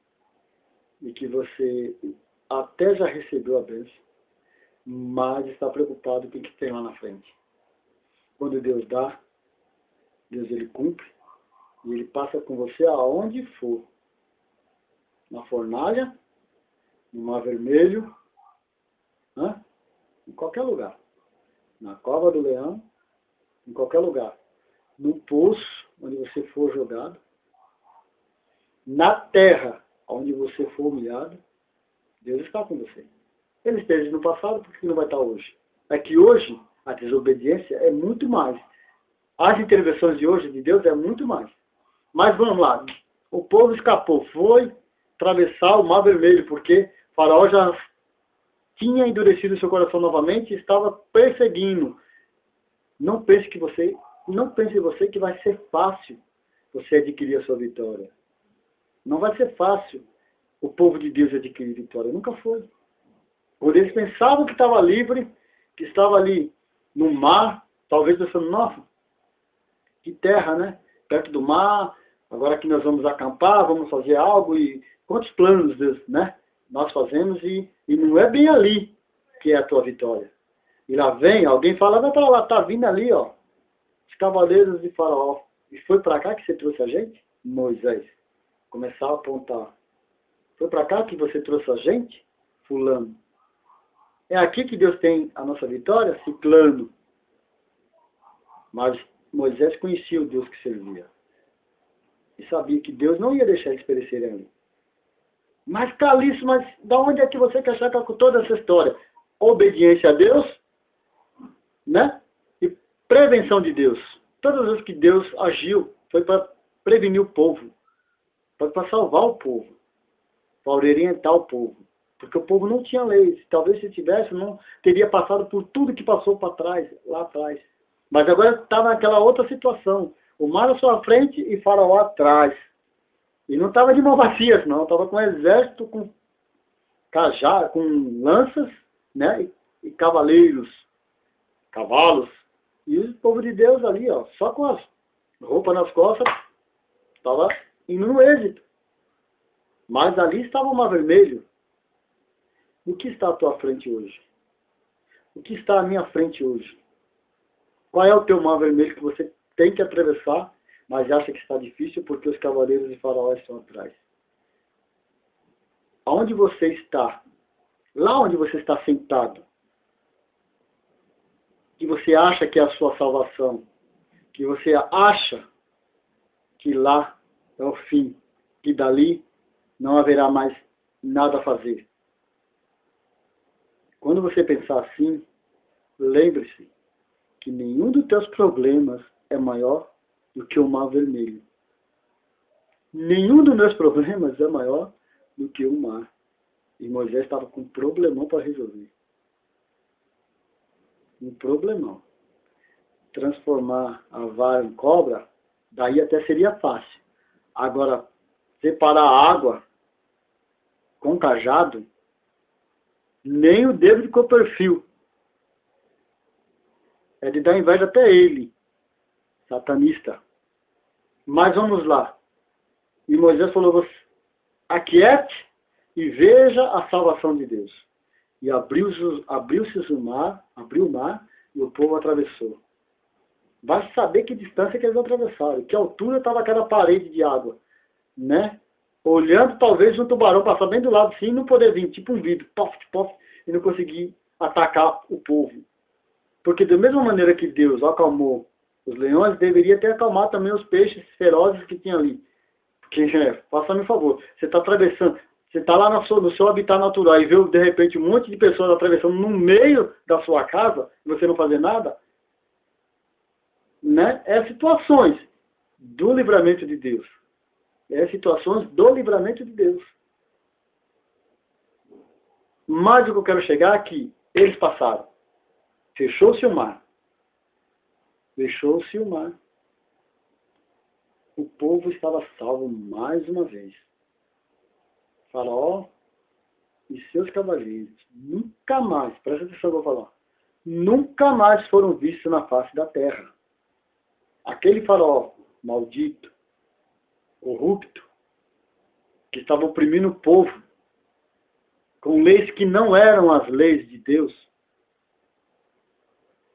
[SPEAKER 1] e que você até já recebeu a bênção, mas está preocupado com o que tem lá na frente? Quando Deus dá, Deus ele cumpre e ele passa com você aonde for. Na fornalha, no Mar Vermelho, em qualquer lugar. Na cova do leão, em qualquer lugar. No poço, onde você for jogado. Na terra, onde você for humilhado. Deus está com você. Ele esteve no passado, porque não vai estar hoje. É que hoje, a desobediência é muito mais. As intervenções de hoje de Deus é muito mais. Mas vamos lá. O povo escapou. Foi atravessar o Mar Vermelho, porque Faraó já tinha endurecido seu coração novamente e estava perseguindo. Não pense você que vai ser fácil você adquirir a sua vitória. Não vai ser fácil o povo de Deus adquirir vitória. Nunca foi. Quando eles pensavam que estava livre, que estava ali no mar, talvez pensando, nossa, que terra, né? Perto do mar, agora que nós vamos acampar, vamos fazer algo, e quantos planos, né? Nós fazemos, e não é bem ali que é a tua vitória. E lá vem, alguém fala, vai para lá, tá vindo ali, ó, os cavaleiros de Faraó. E foi para cá que você trouxe a gente? Moisés. Começar a apontar. Foi para cá que você trouxe a gente? Fulano. É aqui que Deus tem a nossa vitória? Ciclano. Mas Moisés conhecia o Deus que servia. E sabia que Deus não ia deixar eles perecerem ali. Mas Calixto, mas da onde é que você quer achar com toda essa história? Obediência a Deus, né? E prevenção de Deus. Todas as vezes que Deus agiu, foi para prevenir o povo. Foi para salvar o povo. Para orientar o povo. Porque o povo não tinha leis. Talvez se tivesse, não teria passado por tudo que passou para trás, lá atrás. Mas agora estava naquela outra situação. O mar à sua frente e Faraó atrás. E não estava de mão vazias, não. Estava com um exército, com cajá, com lanças, né? E cavaleiros, cavalos. E o povo de Deus ali, ó, só com as roupas nas costas, estava indo no êxito. Mas ali estava o Mar Vermelho. O que está à tua frente hoje? O que está à minha frente hoje? Qual é o teu Mar Vermelho que você tem que atravessar, mas acha que está difícil porque os cavaleiros de Faraó estão atrás? Aonde você está? Lá onde você está sentado, que você acha que é a sua salvação, que você acha que lá é o fim, que dali não haverá mais nada a fazer. Quando você pensar assim, lembre-se que nenhum dos teus problemas é maior do que o Mar Vermelho. Nenhum dos meus problemas é maior do que o mar. E Moisés estava com um problemão para resolver. Um problemão. Transformar a vara em cobra, daí até seria fácil. Agora, separar a água com cajado, nem o David Copperfield. É de dar inveja até ele, satanista. Mas vamos lá. E Moisés falou, aquiete e veja a salvação de Deus. E abriu-se o mar, e o povo atravessou. Vai saber que distância que eles atravessaram, que altura estava aquela parede de água, né? Olhando talvez um tubarão passar bem do lado assim e não poder vir, tipo um vidro, pof, pof, e não conseguir atacar o povo. Porque da mesma maneira que Deus acalmou os leões, deveria ter acalmado também os peixes ferozes que tinha ali. Porque, faça-me um favor, você está atravessando, você está lá no seu habitat natural e vê de repente um monte de pessoas atravessando no meio da sua casa e você não fazer nada, né? É situações do livramento de Deus. É situações do livramento de Deus. Mas o que eu quero chegar aqui, eles passaram. Fechou-se o mar. Fechou-se o mar. O povo estava salvo mais uma vez. Faraó e seus cavaleiros nunca mais, presta atenção que eu vou falar, nunca mais foram vistos na face da terra. Aquele faraó maldito, corrupto, que estava oprimindo o povo, com leis que não eram as leis de Deus,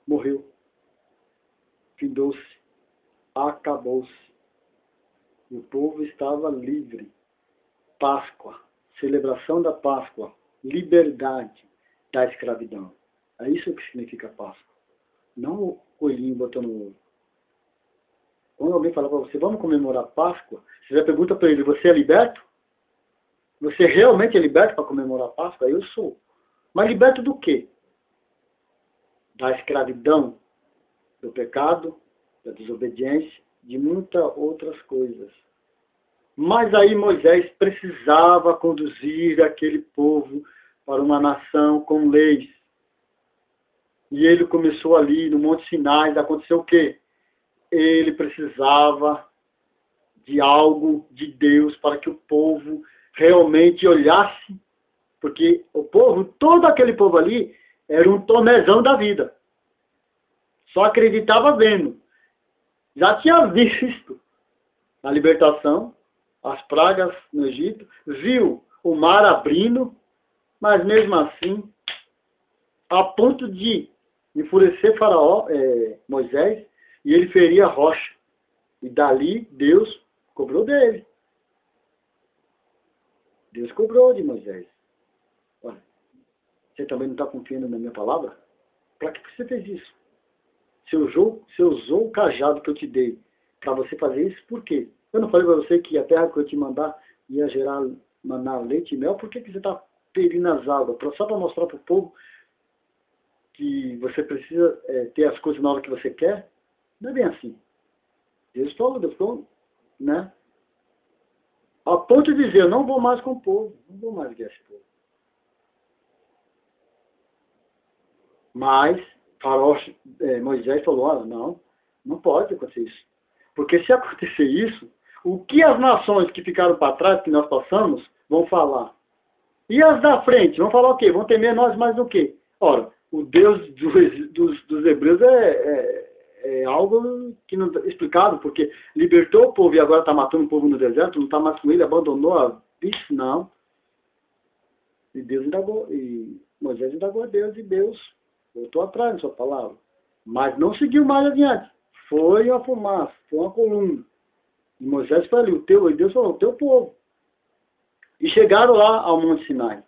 [SPEAKER 1] morreu. Findou-se. Acabou-se. E o povo estava livre. Páscoa. Celebração da Páscoa. Liberdade da escravidão. É isso que significa Páscoa. Não o coelhinho botando o ovo. Quando alguém fala para você, vamos comemorar Páscoa, você já pergunta para ele, você é liberto? Você realmente é liberto para comemorar Páscoa? Eu sou. Mas liberto do quê? Da escravidão, do pecado, da desobediência, de muitas outras coisas. Mas aí Moisés precisava conduzir aquele povo para uma nação com leis. E ele começou ali no Monte Sinai, aconteceu o quê? Ele precisava de algo de Deus para que o povo realmente olhasse, porque o povo, todo aquele povo ali, era um tomézão da vida. Só acreditava vendo. Já tinha visto a libertação, as pragas no Egito, viu o mar abrindo, mas mesmo assim, a ponto de enfurecer Faraó, Moisés, e ele feria a rocha. E dali Deus cobrou dele. Deus cobrou de Moisés. Olha, você também não está confiando na minha palavra? Para que você fez isso? Você usou o cajado que eu te dei para você fazer isso, por quê? Eu não falei para você que a terra que eu te mandar ia gerar maná, leite e mel? Por que você está ferindo as águas? Só para mostrar para o povo que você precisa ter as coisas na hora que você quer? Não é bem assim. Deus falou, né? A ponto de dizer, eu não vou mais com o povo, não vou mais guiar esse povo. Mas Moisés falou, olha, não pode acontecer isso. Porque se acontecer isso, o que as nações que ficaram para trás, que nós passamos, vão falar? E as da frente, vão falar o quê? Vão temer nós mais do quê? Ora, o Deus dos hebreus é algo que não é explicado, porque libertou o povo e agora está matando o povo no deserto, não está mais com ele, abandonou a bicho, não. E Moisés indagou a Deus, e Deus voltou atrás na sua palavra. Mas não seguiu mais adiante. Foi uma fumaça, foi uma coluna. E Moisés foi ali, e Deus falou, o teu povo. E chegaram lá ao Monte Sinai.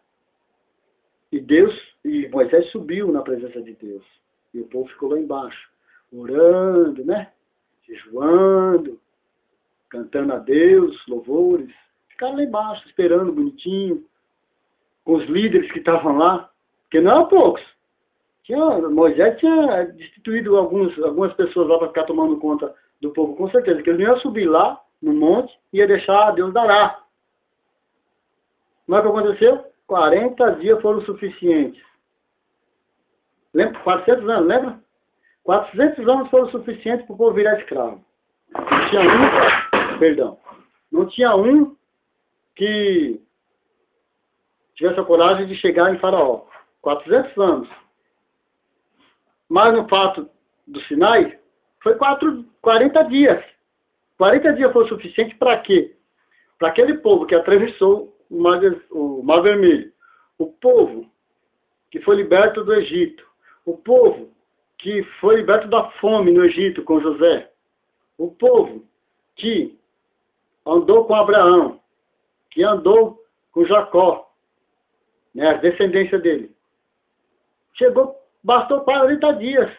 [SPEAKER 1] E Moisés subiu na presença de Deus. E o povo ficou lá embaixo, orando, né? Jejuando, cantando a Deus, louvores. Ficaram lá embaixo, esperando bonitinho, com os líderes que estavam lá, porque não eram poucos. Moisés tinha destituído algumas pessoas lá para ficar tomando conta do povo, com certeza, que eles não iam subir lá no monte e ia deixar Deus dará. Mas o que aconteceu? 40 dias foram suficientes. Lembra? 400 anos, lembra? 400 anos foram suficientes para o povo virar escravo. Não tinha um que tivesse a coragem de chegar em Faraó. 400 anos. Mas no fato do Sinai, foi 40 dias. 40 dias foi o suficiente para quê? Para aquele povo que atravessou o Mar Vermelho. O povo que foi liberto do Egito. O povo que foi liberto da fome no Egito com José. O povo que andou com Abraão, que andou com Jacó, né, a descendência dele. Bastou 40 dias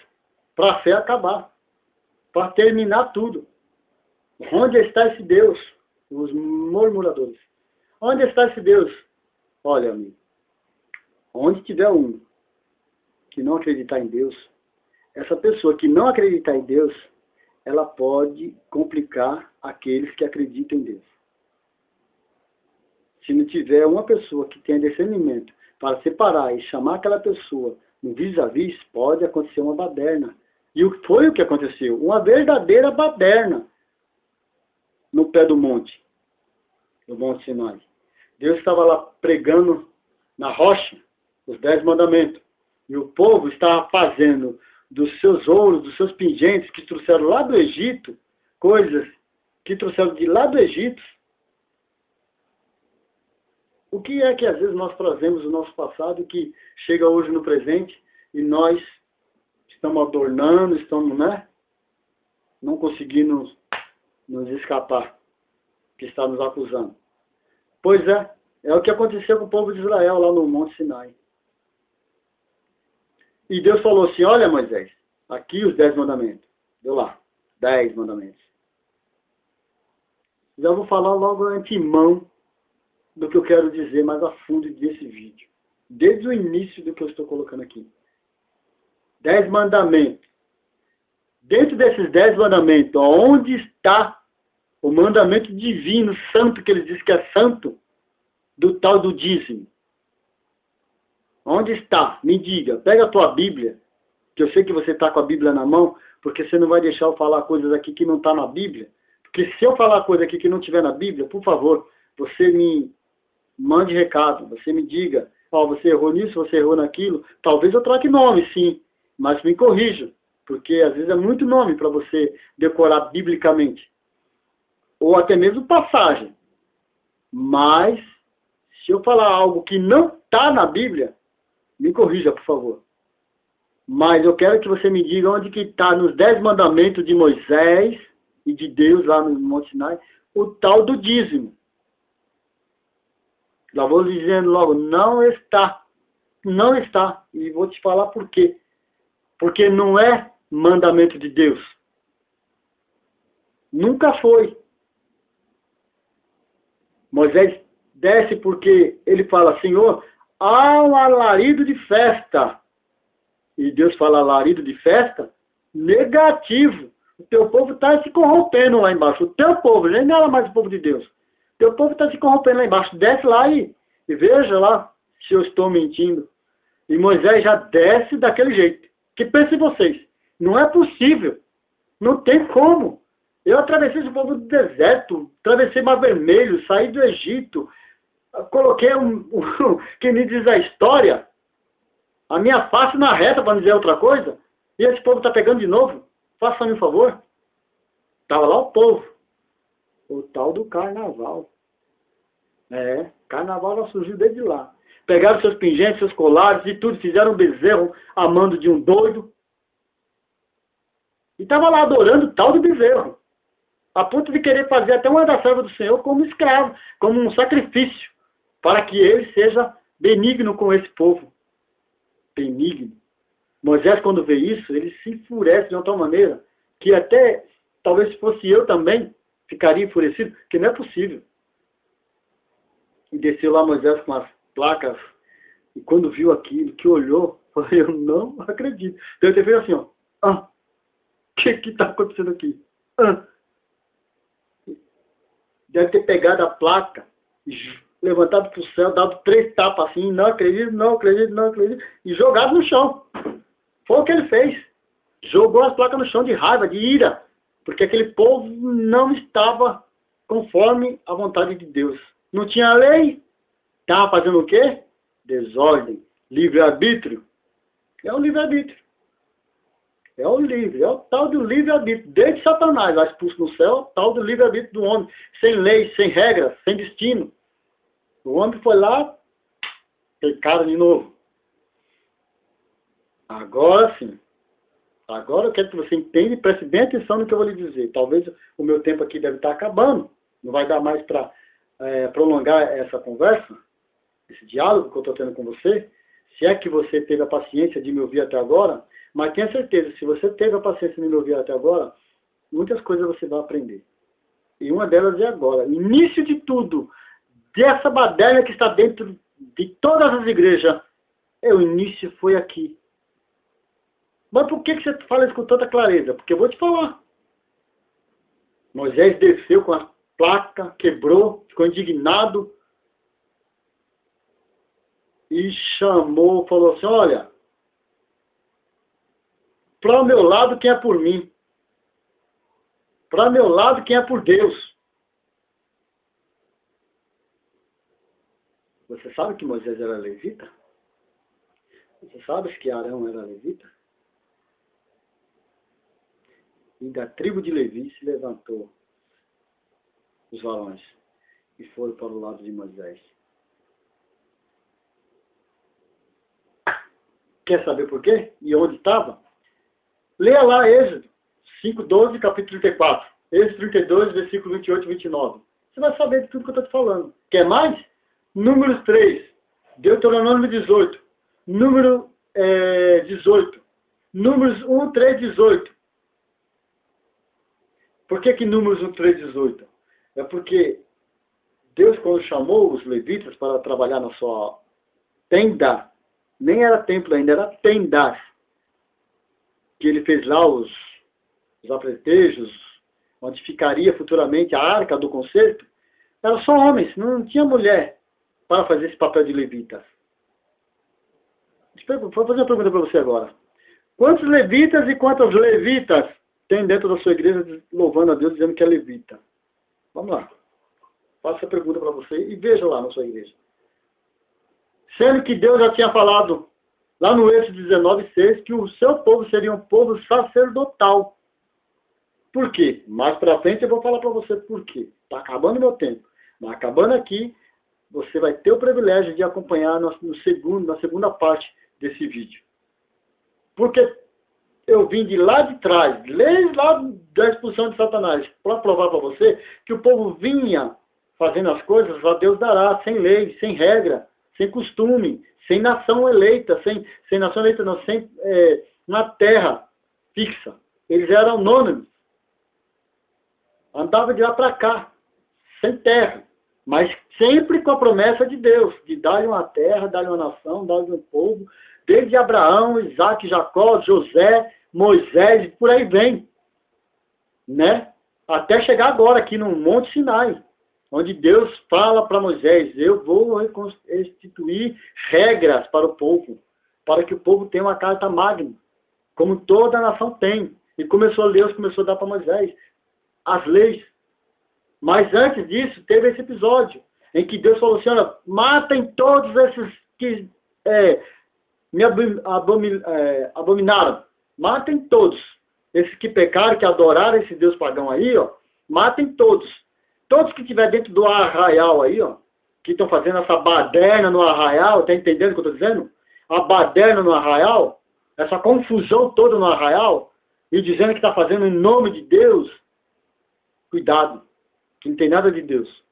[SPEAKER 1] para a fé acabar, para terminar tudo. Onde está esse Deus? Os murmuradores. Onde está esse Deus? Olha, amigo, onde tiver um que não acreditar em Deus, essa pessoa que não acreditar em Deus, ela pode complicar aqueles que acreditam em Deus. Se não tiver uma pessoa que tenha discernimento para separar e chamar aquela pessoa no vis-a-vis, pode acontecer uma baderna. E foi o que aconteceu, uma verdadeira baderna no pé do monte Sinai. Deus estava lá pregando na rocha os 10 mandamentos. E o povo estava fazendo dos seus ouros, dos seus pingentes que trouxeram lá do Egito, coisas que trouxeram de lá do Egito. O que é que às vezes nós trazemos do nosso passado que chega hoje no presente e nós estamos adornando, estamos, né, não conseguindo nos escapar, que está nos acusando. Pois é o que aconteceu com o povo de Israel lá no Monte Sinai. E Deus falou assim, olha Moisés, aqui os 10 mandamentos. Deu lá, 10 mandamentos. Já vou falar logo antemão do que eu quero dizer mais a fundo desse vídeo. Desde o início do que eu estou colocando aqui. 10 mandamentos. Dentro desses 10 mandamentos, onde está o mandamento divino, santo, que ele diz que é santo, do tal do dízimo? Onde está? Me diga. Pega a tua Bíblia, que eu sei que você está com a Bíblia na mão, porque você não vai deixar eu falar coisas aqui que não está na Bíblia. Porque se eu falar coisa aqui que não estiver na Bíblia, por favor, você me mande recado, você me diga, você errou nisso, você errou naquilo. Talvez eu troque nome, sim, mas me corrija, porque às vezes é muito nome para você decorar biblicamente. Ou até mesmo passagem. Mas, se eu falar algo que não está na Bíblia, me corrija, por favor. Mas eu quero que você me diga onde que está nos 10 mandamentos de Moisés e de Deus lá no Monte Sinai, o tal do dízimo. Já vou dizendo logo, não está. Não está. E vou te falar por quê. Porque não é mandamento de Deus. Nunca foi. Moisés desce porque ele fala, Senhor, há um alarido de festa. E Deus fala alarido de festa? Negativo. O teu povo está se corrompendo lá embaixo. O teu povo, nem nada mais o povo de Deus. O teu povo está se corrompendo lá embaixo. Desce lá e veja lá se eu estou mentindo. E Moisés já desce daquele jeito. Que pensem vocês, não é possível. Não tem como. Eu atravessei esse povo do deserto, atravessei Mar Vermelho, saí do Egito, coloquei que me diz a história, a minha face na reta, para não dizer outra coisa, e esse povo está pegando de novo. Faça-me um favor. Estava lá o povo. O tal do carnaval. Carnaval já surgiu desde lá. Pegaram seus pingentes, seus colares e tudo, fizeram um bezerro a mando de um doido. E estava lá adorando o tal do bezerro. A ponto de querer fazer até uma da serva do Senhor como escravo, como um sacrifício, para que ele seja benigno com esse povo. Benigno. Moisés, quando vê isso, ele se enfurece de uma tal maneira que até, talvez se fosse eu também, ficaria enfurecido, que não é possível. E desceu lá Moisés com as placas, e quando viu aquilo, que olhou, falou, eu não acredito. Deve ter feito assim, ó. O que está acontecendo aqui? Deve ter pegado a placa, levantado para o céu, dado 3 tapas assim, não acredito, não acredito, não acredito, e jogado no chão. Foi o que ele fez. Jogou as placas no chão de raiva, de ira, porque aquele povo não estava conforme a vontade de Deus. Não tinha lei, estava fazendo o quê? Desordem, livre-arbítrio. É o livre-arbítrio. É o livre, é o tal do livre-arbítrio. Desde Satanás, lá expulso no céu, é o tal do livre-arbítrio do homem. Sem lei, sem regras, sem destino. O homem foi lá, pecaram de novo. Agora sim. Agora eu quero que você entenda e preste bem atenção no que eu vou lhe dizer. Talvez o meu tempo aqui deve estar acabando. Não vai dar mais para prolongar essa conversa, esse diálogo que eu estou tendo com você. Se é que você teve a paciência de me ouvir até agora, mas tenha certeza, se você teve a paciência de me ouvir até agora, muitas coisas você vai aprender. E uma delas é agora. O início de tudo, dessa baderna que está dentro de todas as igrejas, o início foi aqui. Mas por que você fala isso com tanta clareza? Porque eu vou te falar. Moisés desceu com a placa, quebrou, ficou indignado e chamou, falou assim, olha, para o meu lado quem é por mim, para o meu lado quem é por Deus. Você sabe que Moisés era levita? Você sabe que Arão era levita? E da tribo de Levi se levantou os varões e foram para o lado de Moisés. Quer saber por quê? E onde estava? Leia lá Êxodo 5:12, capítulo 34. Êxodo 32, versículo 28 e 29. Você vai saber de tudo que eu estou te falando. Quer mais? Números 3, Deuteronômio 18, número 18, Números 1, 3, 18. Por que Números 1, 3, 18? É porque Deus, quando chamou os levitas para trabalhar na sua tenda, nem era templo ainda, era tendas, que ele fez lá os apretejos, onde ficaria futuramente a arca do concerto, eram só homens, não tinha mulher para fazer esse papel de levitas. Vou fazer uma pergunta para você agora. Quantos levitas e quantas levitas tem dentro da sua igreja louvando a Deus, dizendo que é levita? Vamos lá. Faça essa pergunta para você e veja lá na sua igreja. Sendo que Deus já tinha falado lá no Êxodo 19:6 que o seu povo seria um povo sacerdotal. Por quê? Mais para frente eu vou falar para você por quê. Está acabando meu tempo. Mas acabando aqui, você vai ter o privilégio de acompanhar na segunda parte desse vídeo. Porque eu vim de lá de trás, desde lá da expulsão de Satanás, para provar para você que o povo vinha fazendo as coisas, a Deus dará, sem lei, sem regra, sem costume, sem nação eleita, sem nação eleita não, sem uma terra fixa. Eles eram anônimos. Andavam de lá para cá, sem terra, mas sempre com a promessa de Deus, de dar-lhe uma terra, dar-lhe uma nação, dar-lhe um povo, desde Abraão, Isaac, Jacó, José, Moisés, por aí vem, né? Até chegar agora aqui no Monte Sinai, onde Deus fala para Moisés, eu vou instituir regras para o povo, para que o povo tenha uma carta magna, como toda a nação tem. E Deus começou a dar para Moisés as leis. Mas antes disso, teve esse episódio, em que Deus falou assim, olha, matem todos esses que me abominaram. Matem todos. Esses que pecaram, que adoraram esse Deus pagão aí, ó, matem todos. Todos que estiver dentro do arraial aí, ó, que estão fazendo essa baderna no arraial, tá entendendo o que eu estou dizendo? A baderna no arraial, essa confusão toda no arraial, e dizendo que está fazendo em nome de Deus, cuidado, que não tem nada de Deus.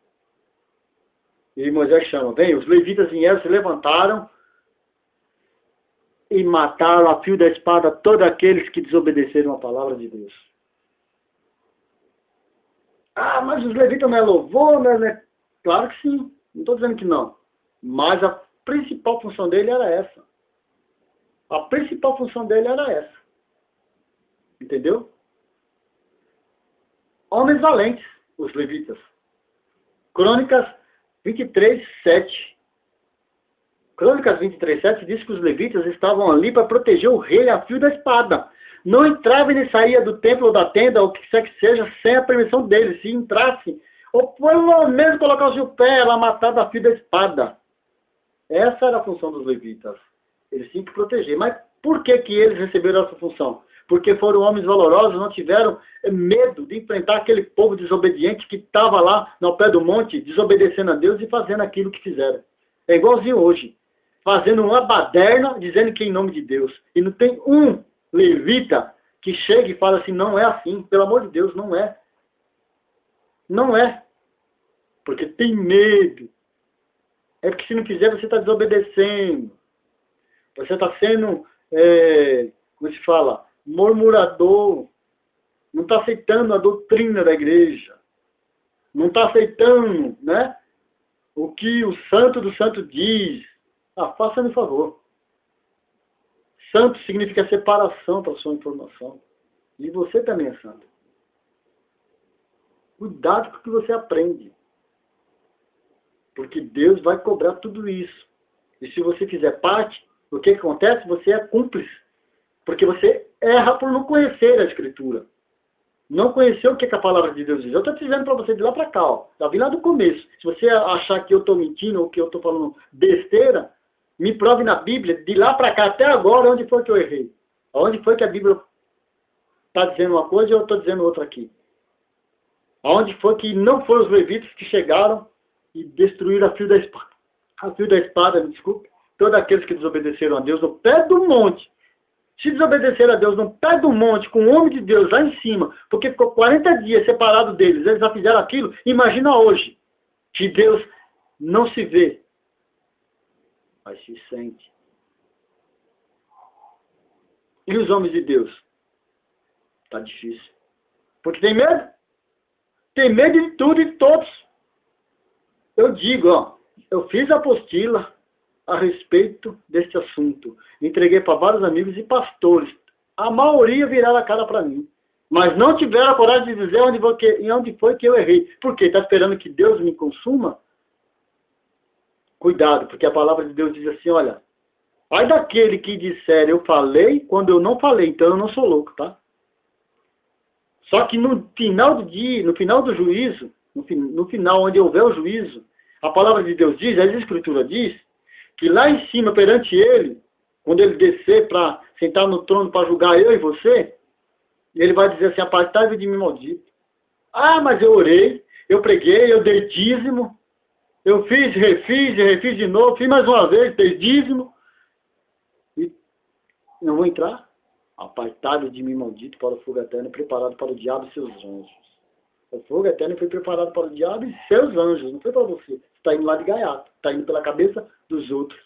[SPEAKER 1] E Moisés chama, vem, os levitas vieram, se levantaram e mataram a fio da espada todos aqueles que desobedeceram a palavra de Deus. Ah, mas os levitas não é louvor, né? Claro que sim, não estou dizendo que não. Mas a principal função dele era essa. A principal função dele era essa. Entendeu? Homens valentes, os levitas. Crônicas 23:7. Crônicas 23:7 diz que os levitas estavam ali para proteger o rei a fio da espada. Não entrava e nem saía do templo ou da tenda, ou o que quer que seja, sem a permissão deles. Se entrasse, ou pelo menos colocasse o pé, ela matada a fio da espada. Essa era a função dos levitas. Eles tinham que proteger. Mas por que eles receberam essa função? porque foram homens valorosos, não tiveram medo de enfrentar aquele povo desobediente que estava lá no pé do monte, desobedecendo a Deus e fazendo aquilo que fizeram. É igualzinho hoje, fazendo uma baderna, dizendo que é em nome de Deus. E não tem um levita que chega e fala assim, não é assim, pelo amor de Deus, não é. Não é. Porque tem medo. É porque se não fizer, você está desobedecendo. Você está sendo, como se fala, murmurador. Não está aceitando a doutrina da igreja. Não está aceitando, né, o que o santo do santo diz. Ah, faça-me favor. Santo significa separação para a sua informação. E você também é santo. Cuidado com o que você aprende. Porque Deus vai cobrar tudo isso. E se você fizer parte, o que acontece? Você é cúmplice. Porque você erra por não conhecer a Escritura. Não conhecer o que a palavra de Deus diz. Eu estou te dizendo para você de lá para cá. Ó. Já vi lá do começo. Se você achar que eu estou mentindo ou que eu estou falando besteira, me prove na Bíblia, de lá para cá até agora, onde foi que eu errei. Onde foi que a Bíblia está dizendo uma coisa e eu estou dizendo outra aqui. Onde foi que não foram os levitas que chegaram e destruíram a fio da espada. A fio da espada, me desculpe. Todos aqueles que desobedeceram a Deus no pé do monte. Se desobedeceram a Deus no pé do monte, com o homem de Deus lá em cima, porque ficou 40 dias separado deles, eles já fizeram aquilo, imagina hoje, que Deus não se vê, mas se sente. E os homens de Deus? Está difícil. Porque tem medo? Tem medo de tudo e de todos. Eu digo, ó, eu fiz a apostila a respeito deste assunto. Entreguei para vários amigos e pastores. A maioria viraram a cara para mim. Mas não tiveram a coragem de dizer onde foi que eu errei. Por quê? Está esperando que Deus me consuma? Cuidado, porque a palavra de Deus diz assim, olha, ai daquele que disser eu falei quando eu não falei, então eu não sou louco, tá? Só que no final do dia, no final do juízo, no final onde houver o juízo, a palavra de Deus diz, a Escritura diz, que lá em cima, perante ele, quando ele descer para sentar no trono para julgar eu e você, ele vai dizer assim, apartai-vos de mim, maldito. Ah, mas eu orei, eu preguei, eu dei dízimo, eu fiz, refiz de novo, fiz mais uma vez, dei dízimo, e não vou entrar. Apartai-vos de mim, maldito, para o fogo eterno, preparado para o diabo e seus anjos. O fogo eterno foi preparado para o diabo e seus anjos, não foi para você. Você está indo lá de gaiato, está indo pela cabeça dos outros.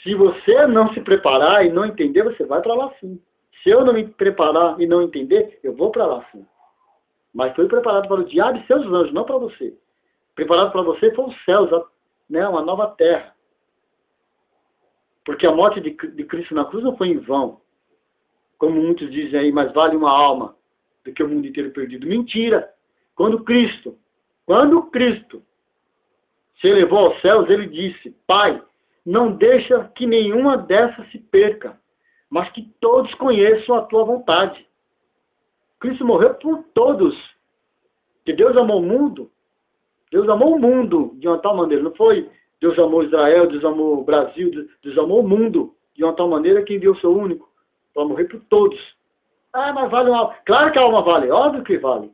[SPEAKER 1] Se você não se preparar e não entender, você vai para lá sim. Se eu não me preparar e não entender, eu vou para lá sim. Mas foi preparado para o diabo e seus anjos, não para você. Preparado para você foi os céus, né, uma nova terra. Porque a morte de Cristo na cruz não foi em vão. Como muitos dizem aí, mas vale uma alma do que o mundo inteiro perdido. Mentira! Quando Cristo se elevou aos céus, ele disse, Pai, não deixa que nenhuma dessas se perca, mas que todos conheçam a tua vontade. Cristo morreu por todos. Que Deus amou o mundo. Deus amou o mundo de uma tal maneira. Não foi Deus amou Israel, Deus amou o Brasil, Deus amou o mundo de uma tal maneira que enviou o seu único para morrer por todos. Ah, mas vale uma alma. Claro que a alma vale, óbvio que vale.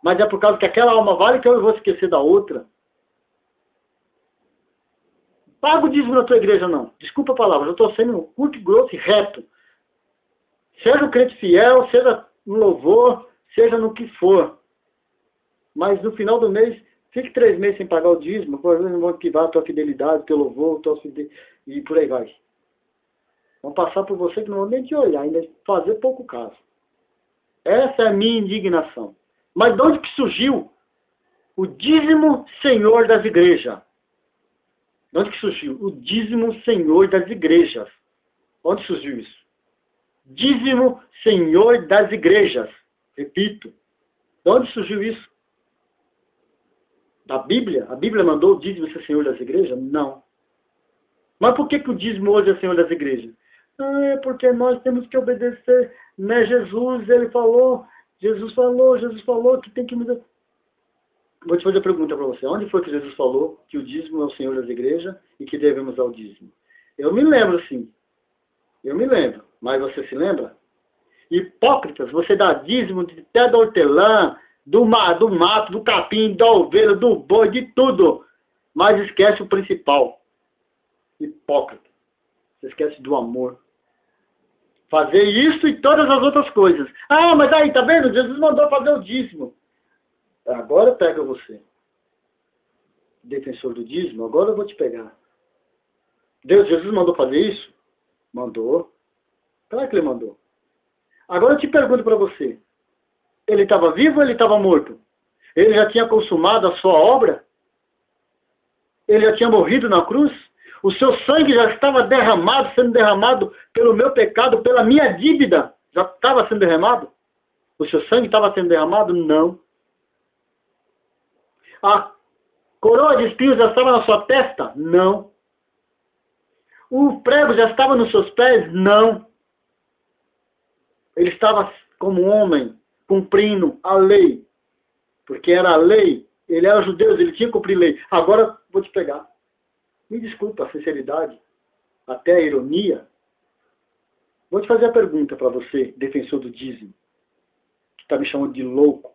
[SPEAKER 1] Mas é por causa que aquela alma vale que eu vou esquecer da outra. Paga o dízimo na tua igreja, não. Desculpa a palavra, eu estou sendo curto, grosso e reto. Seja um crente fiel, seja no louvor, seja no que for. Mas no final do mês, fique 3 meses sem pagar o dízimo, por exemplo, vão ativar a tua fidelidade, teu louvor, e por aí vai. Vão passar por você que não vão nem te olhar, ainda fazer pouco caso. Essa é a minha indignação. Mas de onde que surgiu o dízimo senhor das igrejas? De onde que surgiu? O dízimo senhor das igrejas. Onde surgiu isso? Dízimo senhor das igrejas. Repito. De onde surgiu isso? Da Bíblia? A Bíblia mandou o dízimo ser senhor das igrejas? Não. Mas por que o dízimo hoje é senhor das igrejas? Ah, é porque nós temos que obedecer, né? Jesus falou que tem que mudar. Vou te fazer a pergunta para você. Onde foi que Jesus falou que o dízimo é o senhor das igrejas e que devemos dar o dízimo? Eu me lembro, sim. Eu me lembro. Mas você se lembra? Hipócritas, você dá dízimo até da hortelã, do mato, do capim, da ovelha, do boi, de tudo. Mas esquece o principal. Hipócrita. Você esquece do amor. Fazer isso e todas as outras coisas. Ah, mas aí, tá vendo? Jesus mandou fazer o dízimo. Agora pega você. Defensor do dízimo, agora eu vou te pegar. Jesus mandou fazer isso? Mandou. Claro que ele mandou. Agora eu te pergunto para você. Ele estava vivo ou ele estava morto? Ele já tinha consumado a sua obra? Ele já tinha morrido na cruz? O seu sangue já estava derramado, sendo derramado pelo meu pecado, pela minha dívida? Já estava sendo derramado? O seu sangue estava sendo derramado? Não. A coroa de espinhos já estava na sua testa? Não. O prego já estava nos seus pés? Não. Ele estava como um homem, cumprindo a lei. Porque era a lei. Ele era judeu, ele tinha que cumprir lei. Agora vou te pegar. Me desculpa a sinceridade, até a ironia. Vou te fazer a pergunta para você, defensor do dízimo, que está me chamando de louco,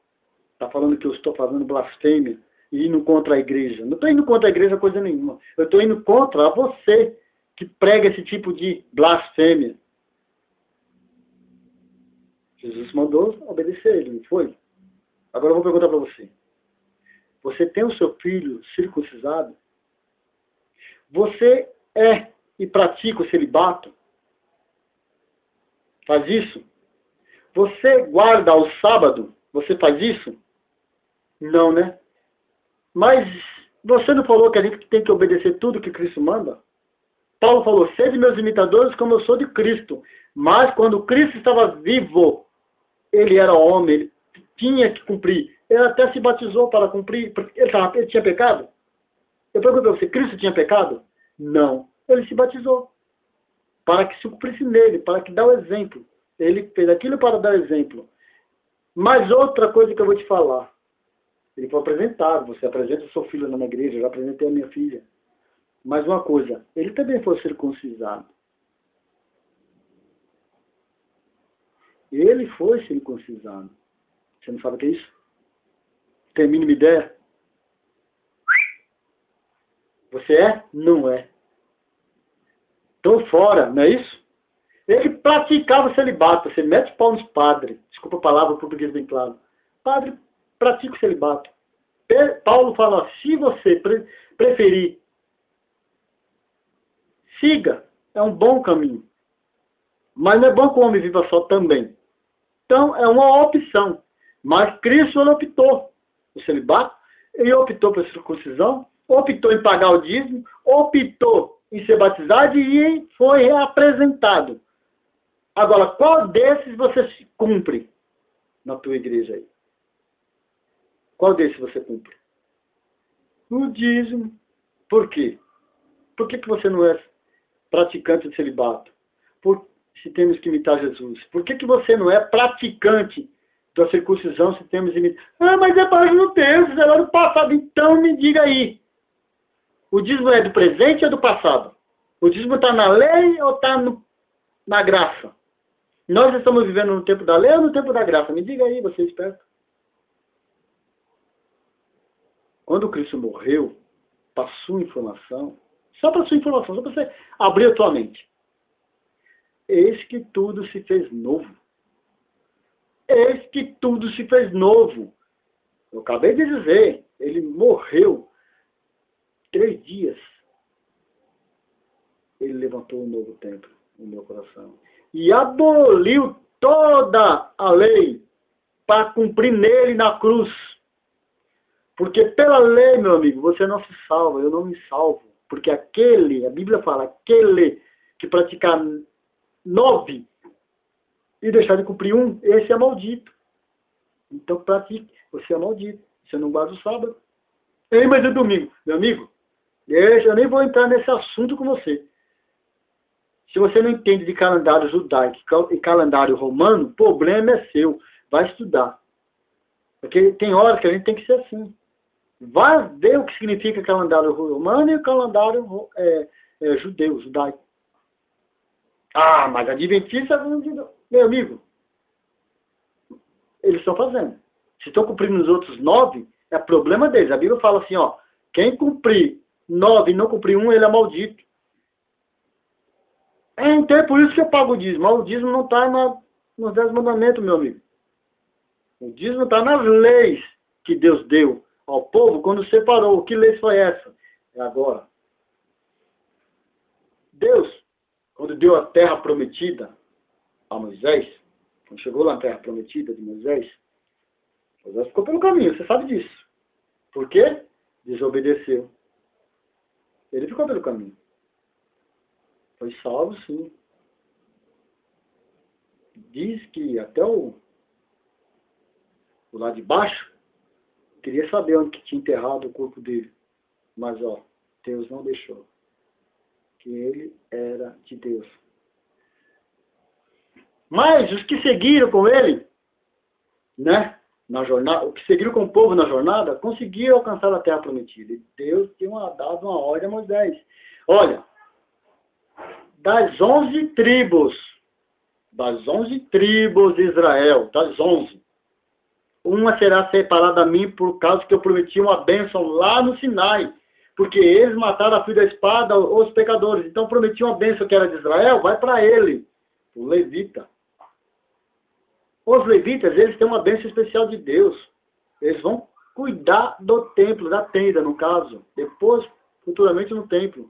[SPEAKER 1] está falando que eu estou fazendo blasfêmia e indo contra a igreja. Não estou indo contra a igreja coisa nenhuma. Eu estou indo contra você que prega esse tipo de blasfêmia. Jesus mandou obedecer ele, não foi? Agora eu vou perguntar para você. Você tem o seu filho circuncisado? Você é e pratica o celibato? Faz isso? Você guarda o sábado? Você faz isso? Não, né? Mas você não falou que a gente tem que obedecer tudo que Cristo manda? Paulo falou, sede meus imitadores como eu sou de Cristo. Mas quando Cristo estava vivo, ele era homem, ele tinha que cumprir. Ele até se batizou para cumprir, porque ele tinha pecado? Eu pergunto para você, Cristo tinha pecado? Não. Ele se batizou. Para que se cumprisse nele, para que dá o exemplo. Ele fez aquilo para dar exemplo. Mas outra coisa que eu vou te falar. Ele foi apresentado, você apresenta o seu filho na minha igreja, eu já apresentei a minha filha. Mas uma coisa, ele também foi circuncisado. Ele foi circuncisado. Você não sabe o que é isso? Tem a mínima ideia? Você é? Não é. Estou fora, não é isso? Ele praticava o celibato. Você mete pau nos padres. Desculpa a palavra, o português bem claro. Padre, pratica o celibato. Paulo fala, se você preferir, siga. É um bom caminho. Mas não é bom que o homem viva só também. Então, é uma opção. Mas Cristo ele optou o celibato, ele optou pela circuncisão, optou em pagar o dízimo, optou em ser batizado e foi apresentado. Agora, qual desses você cumpre na tua igreja aí? Qual desses você cumpre? O dízimo. Por quê? Por que você não é praticante de celibato? Se temos que imitar Jesus. Por que você não é praticante da circuncisão se temos imitar? Ah, mas é para no tempo, é lá do passado. Então me diga aí. O dízimo é do presente ou do passado? O dízimo está na lei ou está na graça? Nós estamos vivendo no tempo da lei ou no tempo da graça? Me diga aí, você é esperto. Quando Cristo morreu, para sua informação, só para sua informação, só para você abrir a tua mente. Eis que tudo se fez novo. Eis que tudo se fez novo. Eu acabei de dizer, ele morreu 3 dias. Ele levantou um novo templo no meu coração. E aboliu toda a lei para cumprir nele na cruz. Porque pela lei, meu amigo, você não se salva, eu não me salvo. Porque a Bíblia fala, aquele que praticar 9 e deixar de cumprir 1, esse é maldito. Então pratique, você é maldito. Você não guarda o sábado. Ei, mas é domingo. Meu amigo, eu nem vou entrar nesse assunto com você. Se você não entende de calendário judaico e calendário romano, o problema é seu. Vai estudar. Porque tem horas que a gente tem que ser assim. Vai ver o que significa calendário romano e o calendário judaico. Ah, mas adventista, meu amigo, eles estão fazendo. Se estão cumprindo os outros 9, é problema deles. A Bíblia fala assim, ó, quem cumprir 9 e não cumprir um, ele é maldito. Então é por isso que eu pago o dízimo. O dízimo não está nos 10 mandamentos, meu amigo. O dízimo está nas leis que Deus deu ao povo quando separou. Que lei foi essa? É agora. Deus, quando deu a terra prometida a Moisés, quando chegou lá na terra prometida de Moisés ficou pelo caminho, você sabe disso. Por quê? Desobedeceu. Ele ficou pelo caminho. Foi salvo, sim. Diz que até o lá de baixo queria saber onde que tinha enterrado o corpo dele. Mas, ó, Deus não deixou. Que ele era de Deus. Mas os que seguiram com ele, né, na jornada, os que seguiram com o povo na jornada, conseguiram alcançar a terra prometida. E Deus tinha dado uma ordem a Moisés. Olha, das 11 tribos de Israel, das 11, uma será separada a mim por causa que eu prometi uma bênção lá no Sinai. Porque eles mataram a fio da espada os pecadores. Então prometi uma bênção que era de Israel, vai para ele, o levita. Os levitas, eles têm uma bênção especial de Deus. Eles vão cuidar do templo, da tenda, no caso. Depois, futuramente, no templo.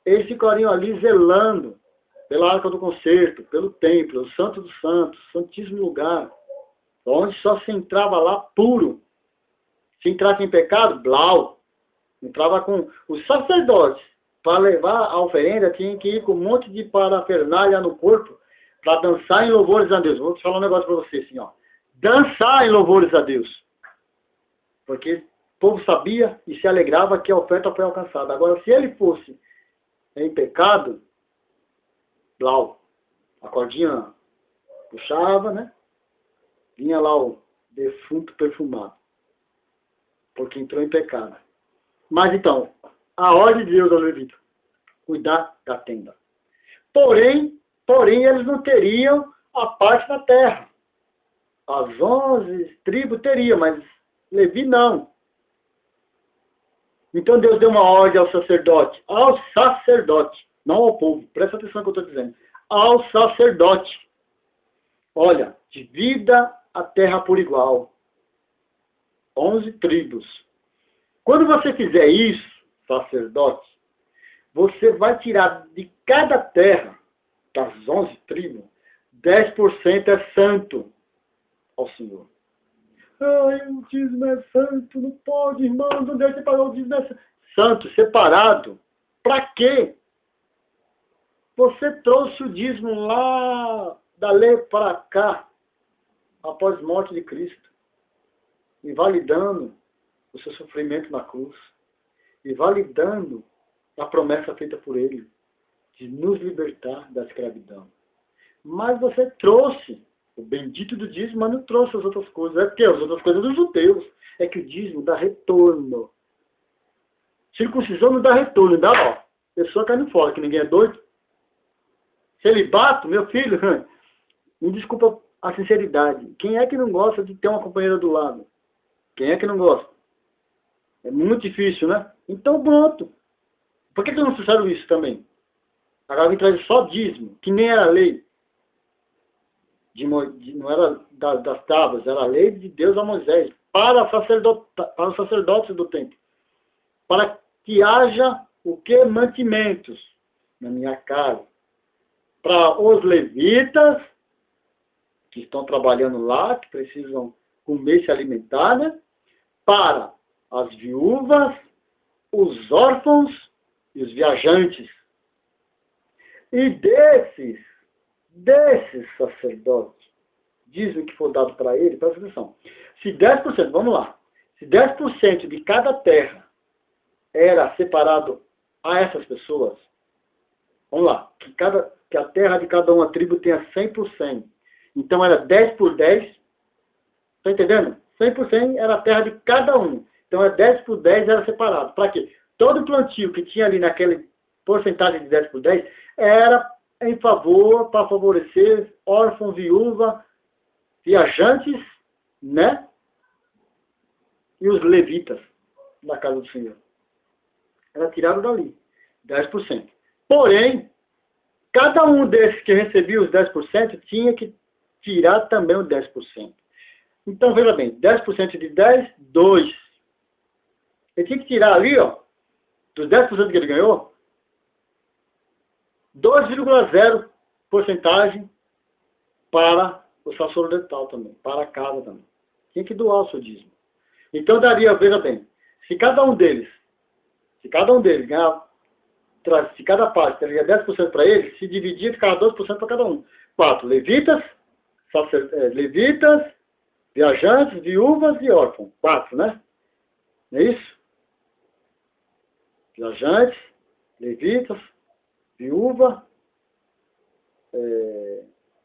[SPEAKER 1] Eles ficariam ali zelando pela arca do concerto, pelo templo, o santo dos santos, santíssimo lugar, onde só se entrava lá puro. Se entrasse em pecado, blau. Entrava com os sacerdotes. Para levar a oferenda, tinha que ir com um monte de parafernália no corpo para dançar em louvores a Deus. Vou te falar um negócio para você, assim, ó. Dançar em louvores a Deus. Porque o povo sabia e se alegrava que a oferta foi alcançada. Agora, se ele fosse em pecado, blau, a cordinha puxava, né? Vinha lá o defunto perfumado. Porque entrou em pecado. Mas então, a ordem de Deus ao levita, cuidar da tenda. Porém, eles não teriam a parte da terra. As 11 tribos teriam, mas Levi não. Então Deus deu uma ordem ao sacerdote, não ao povo, presta atenção no que eu estou dizendo, ao sacerdote. Olha, divida a terra por igual. 11 tribos. Quando você fizer isso, sacerdote, você vai tirar de cada terra, das 11 tribos, 10% é santo ao Senhor. Ai, o dízimo é santo, não pode, irmão, não deve pagar o dízimo, é santo. Santo, separado. Para quê? Você trouxe o dízimo lá da lei para cá, após a morte de Cristo, invalidando o seu sofrimento na cruz, e validando a promessa feita por ele, de nos libertar da escravidão. Mas você trouxe o bendito do dízimo, mas não trouxe as outras coisas. É porque as outras coisas dos judeus. É que o dízimo dá retorno. Circuncisão não dá retorno, dá, ó. Pessoa caindo fora, que ninguém é doido. Celibato, meu filho, me desculpa a sinceridade. Quem é que não gosta de ter uma companheira do lado? Quem é que não gosta? É muito difícil, né? Então, pronto. Por que não fizeram isso também? Agora vem trazer só dízimo, que nem era lei. Não era das tábuas, era a lei de Deus a Moisés, para os sacerdotes do templo. Para que haja o que? Mantimentos na minha casa. Para os levitas, que estão trabalhando lá, que precisam comer e se alimentar, né? Para as viúvas, os órfãos e os viajantes. E desses sacerdotes, dizem que for dado para ele, presta atenção. Se 10%, vamos lá, se 10% de cada terra era separado a essas pessoas, vamos lá, que a terra de cada uma tribo tenha 100%. Então era 10 por 10, está entendendo? 100% era a terra de cada um. Então é 10 por 10 era separado. Para quê? Todo plantio que tinha ali naquele porcentagem de 10 por 10 era em favor, para favorecer órfão, viúva, viajantes né? E os levitas da casa do Senhor. Era tirado dali, 10%. Porém, cada um desses que recebia os 10% tinha que tirar também os 10%. Então, veja bem, 10% de 10, 2. Ele tinha que tirar ali, ó, dos 10% que ele ganhou, 2,0 porcentagem para o sacerdotal também, para a casa também. Tinha que doar o seu dízimo. Então daria, veja bem, se cada um deles ganhava, se cada parte teria 10% para ele, se dividia, ficava 2% para cada um. 4 levitas, levitas, viajantes, viúvas e órfãos. 4, né? Não é isso? Viajantes, levitas, viúva,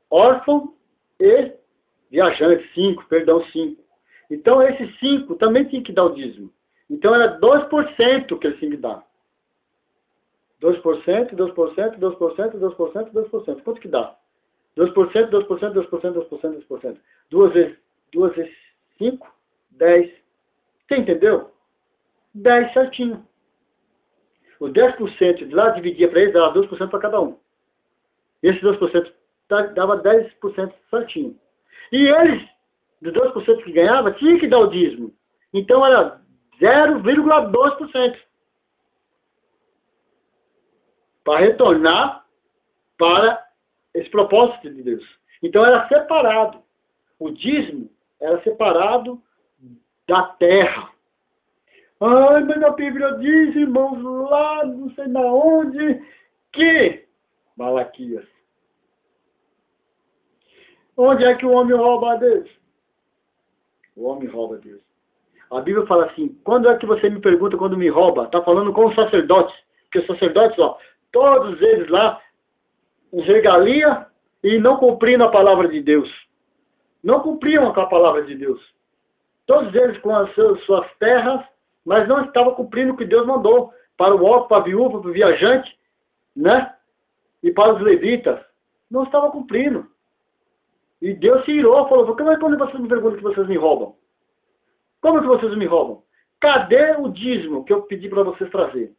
[SPEAKER 1] órfão e viajante, 5. Então, esses 5 também tinha que dar o dízimo. Então, era 2% que eles tinham que dar. 2%, 2%, 2%, 2%, 2%. Quanto que dá? 2%, 2%, 2%, 2%, 2%. 2 vezes 5, 10. Você entendeu? 10 certinho. Os 10% de lá dividia para eles, dava 2% para cada um. Esses 2% dava 10% certinho. E eles, dos 2% que ganhava, tinha que dar o dízimo. Então era 0,2%. Para retornar para esse propósito de Deus. Então era separado. O dízimo era separado da terra. Ai, mas a Bíblia diz, irmãos, lá não sei na onde, que Malaquias. Onde é que o homem rouba a Deus? O homem rouba a Deus. A Bíblia fala assim, quando é que você me pergunta quando me rouba? Está falando com os sacerdotes. Porque os sacerdotes, ó, todos eles lá, em regalia e não cumprindo a palavra de Deus. Não cumpriam com a palavra de Deus. Todos eles com as suas terras, mas não estavam cumprindo o que Deus mandou. Para o órfão, para a viúva, para o viajante, né? E para os levitas. Não estavam cumprindo. E Deus se irou, falou, como é que vocês me perguntam que vocês me roubam? Como que vocês me roubam? Cadê o dízimo que eu pedi para vocês trazer?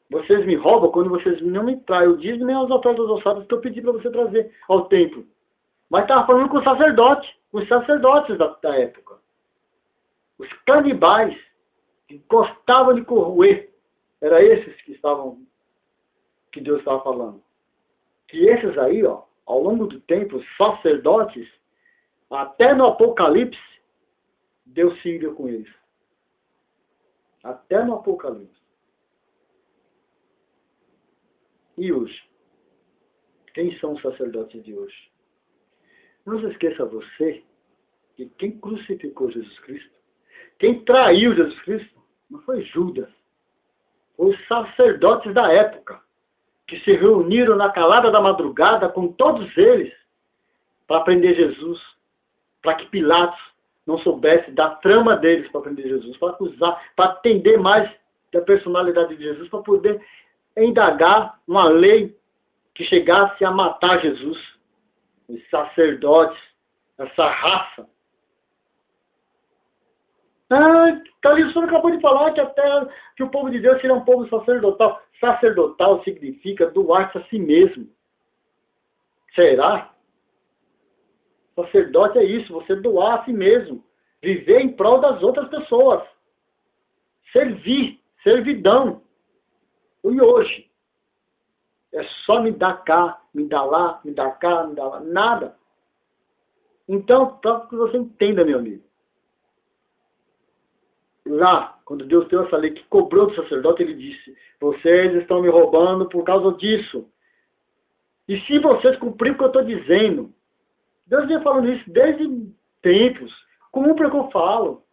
[SPEAKER 1] Vocês me roubam quando vocês não me traem o dízimo nem as ofertas ossadas que eu pedi para você trazer ao templo. Mas estava falando com os sacerdotes da época. Os canibais que gostavam de corroer. Era esses que Deus estava falando. Que esses aí, ó, ao longo do tempo, os sacerdotes, até no Apocalipse, Deus se ira com eles. Até no Apocalipse. E hoje? Quem são os sacerdotes de hoje? Não se esqueça você que quem crucificou Jesus Cristo, quem traiu Jesus Cristo, não foi Judas. Foi os sacerdotes da época, que se reuniram na calada da madrugada com todos eles para prender Jesus, para que Pilatos não soubesse da trama deles para prender Jesus, para acusar, para entender mais da personalidade de Jesus, para poder indagar uma lei que chegasse a matar Jesus. Os sacerdotes, essa raça. Calil, o senhor acabou de falar que o povo de Deus seria um povo sacerdotal. Sacerdotal significa doar-se a si mesmo. Será? Sacerdote é isso, você doar a si mesmo. Viver em prol das outras pessoas. Servir, servidão. E hoje? É só me dar cá, me dar lá, me dar cá, me dar lá. Nada. Então, para que você entenda, meu amigo. Lá, quando Deus deu essa lei que cobrou do sacerdote, ele disse, vocês estão me roubando por causa disso. E se vocês cumrirem o que eu estou dizendo, Deus vem falando isso desde tempos. Cumpra o que eu falo.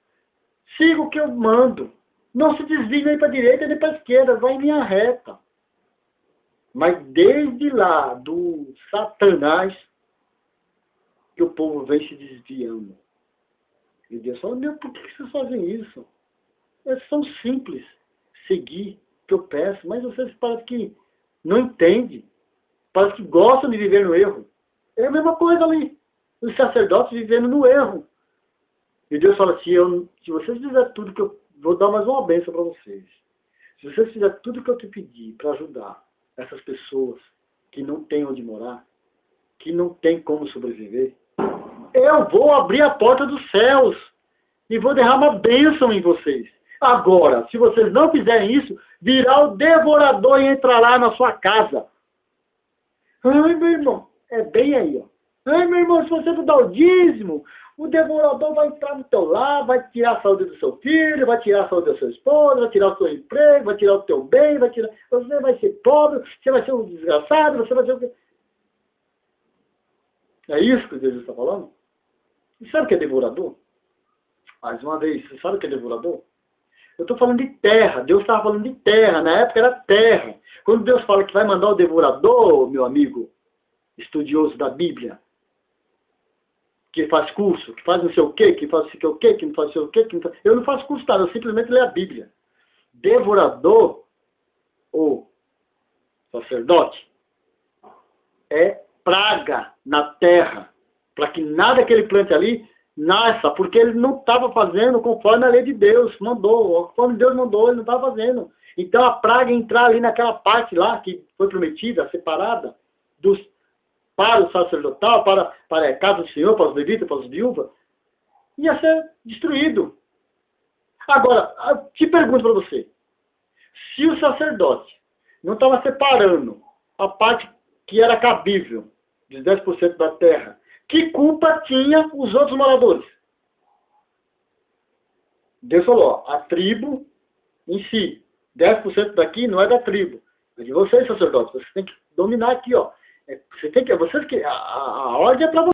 [SPEAKER 1] Siga o que eu mando. Não se desvie nem para a direita nem para a esquerda. Vai em linha reta. Mas desde lá, do Satanás, que o povo vem se desviando. E Deus fala, meu, por que vocês fazem isso? É tão simples seguir o que eu peço, mas vocês parecem que não entendem. Parece que gostam de viver no erro. É a mesma coisa ali. Os sacerdotes vivendo no erro. E Deus fala assim, se vocês fizerem tudo que eu... Vou dar mais uma bênção para vocês. Se vocês fizerem tudo que eu te pedi para ajudar essas pessoas que não têm onde morar, que não têm como sobreviver, eu vou abrir a porta dos céus e vou derramar bênção em vocês. Agora, se vocês não fizerem isso, virá o devorador e entrará na sua casa. Ai, meu irmão, é bem aí, ó. Ai, meu irmão, se você não dá o dízimo, o devorador vai entrar no teu lar, vai tirar a saúde do seu filho, vai tirar a saúde da sua esposa, vai tirar o seu emprego, vai tirar o teu bem, vai tirar... Você vai ser pobre, você vai ser um desgraçado, você vai ser o quê? É isso que Deus está falando? E sabe o que é devorador? Mais uma vez, você sabe o que é devorador? Eu estou falando de terra. Deus estava falando de terra. Na época era terra. Quando Deus fala que vai mandar o devorador, meu amigo, estudioso da Bíblia, que faz curso, que faz não sei o quê, que faz não sei o quê, que não faz não sei o quê, que não faz... Eu não faço curso, tá? Eu simplesmente leio a Bíblia. Devorador, ou sacerdote, é praga na terra, para que nada que ele plante ali nasça, porque ele não estava fazendo conforme a lei de Deus mandou, conforme Deus mandou, ele não estava fazendo. Então a praga entrar ali naquela parte lá, que foi prometida, separada, para o sacerdotal, para a casa do Senhor, para os levitas, para os viúvas, ia ser destruído. Agora, eu te pergunto para você, se o sacerdote não estava separando a parte que era cabível, dos 10% da terra, que culpa tinha os outros moradores? Deus falou, ó, a tribo em si, 10% daqui não é da tribo, é de vocês, sacerdotes. Vocês têm que dominar aqui, ó. Vocês que a ordem é para vocês.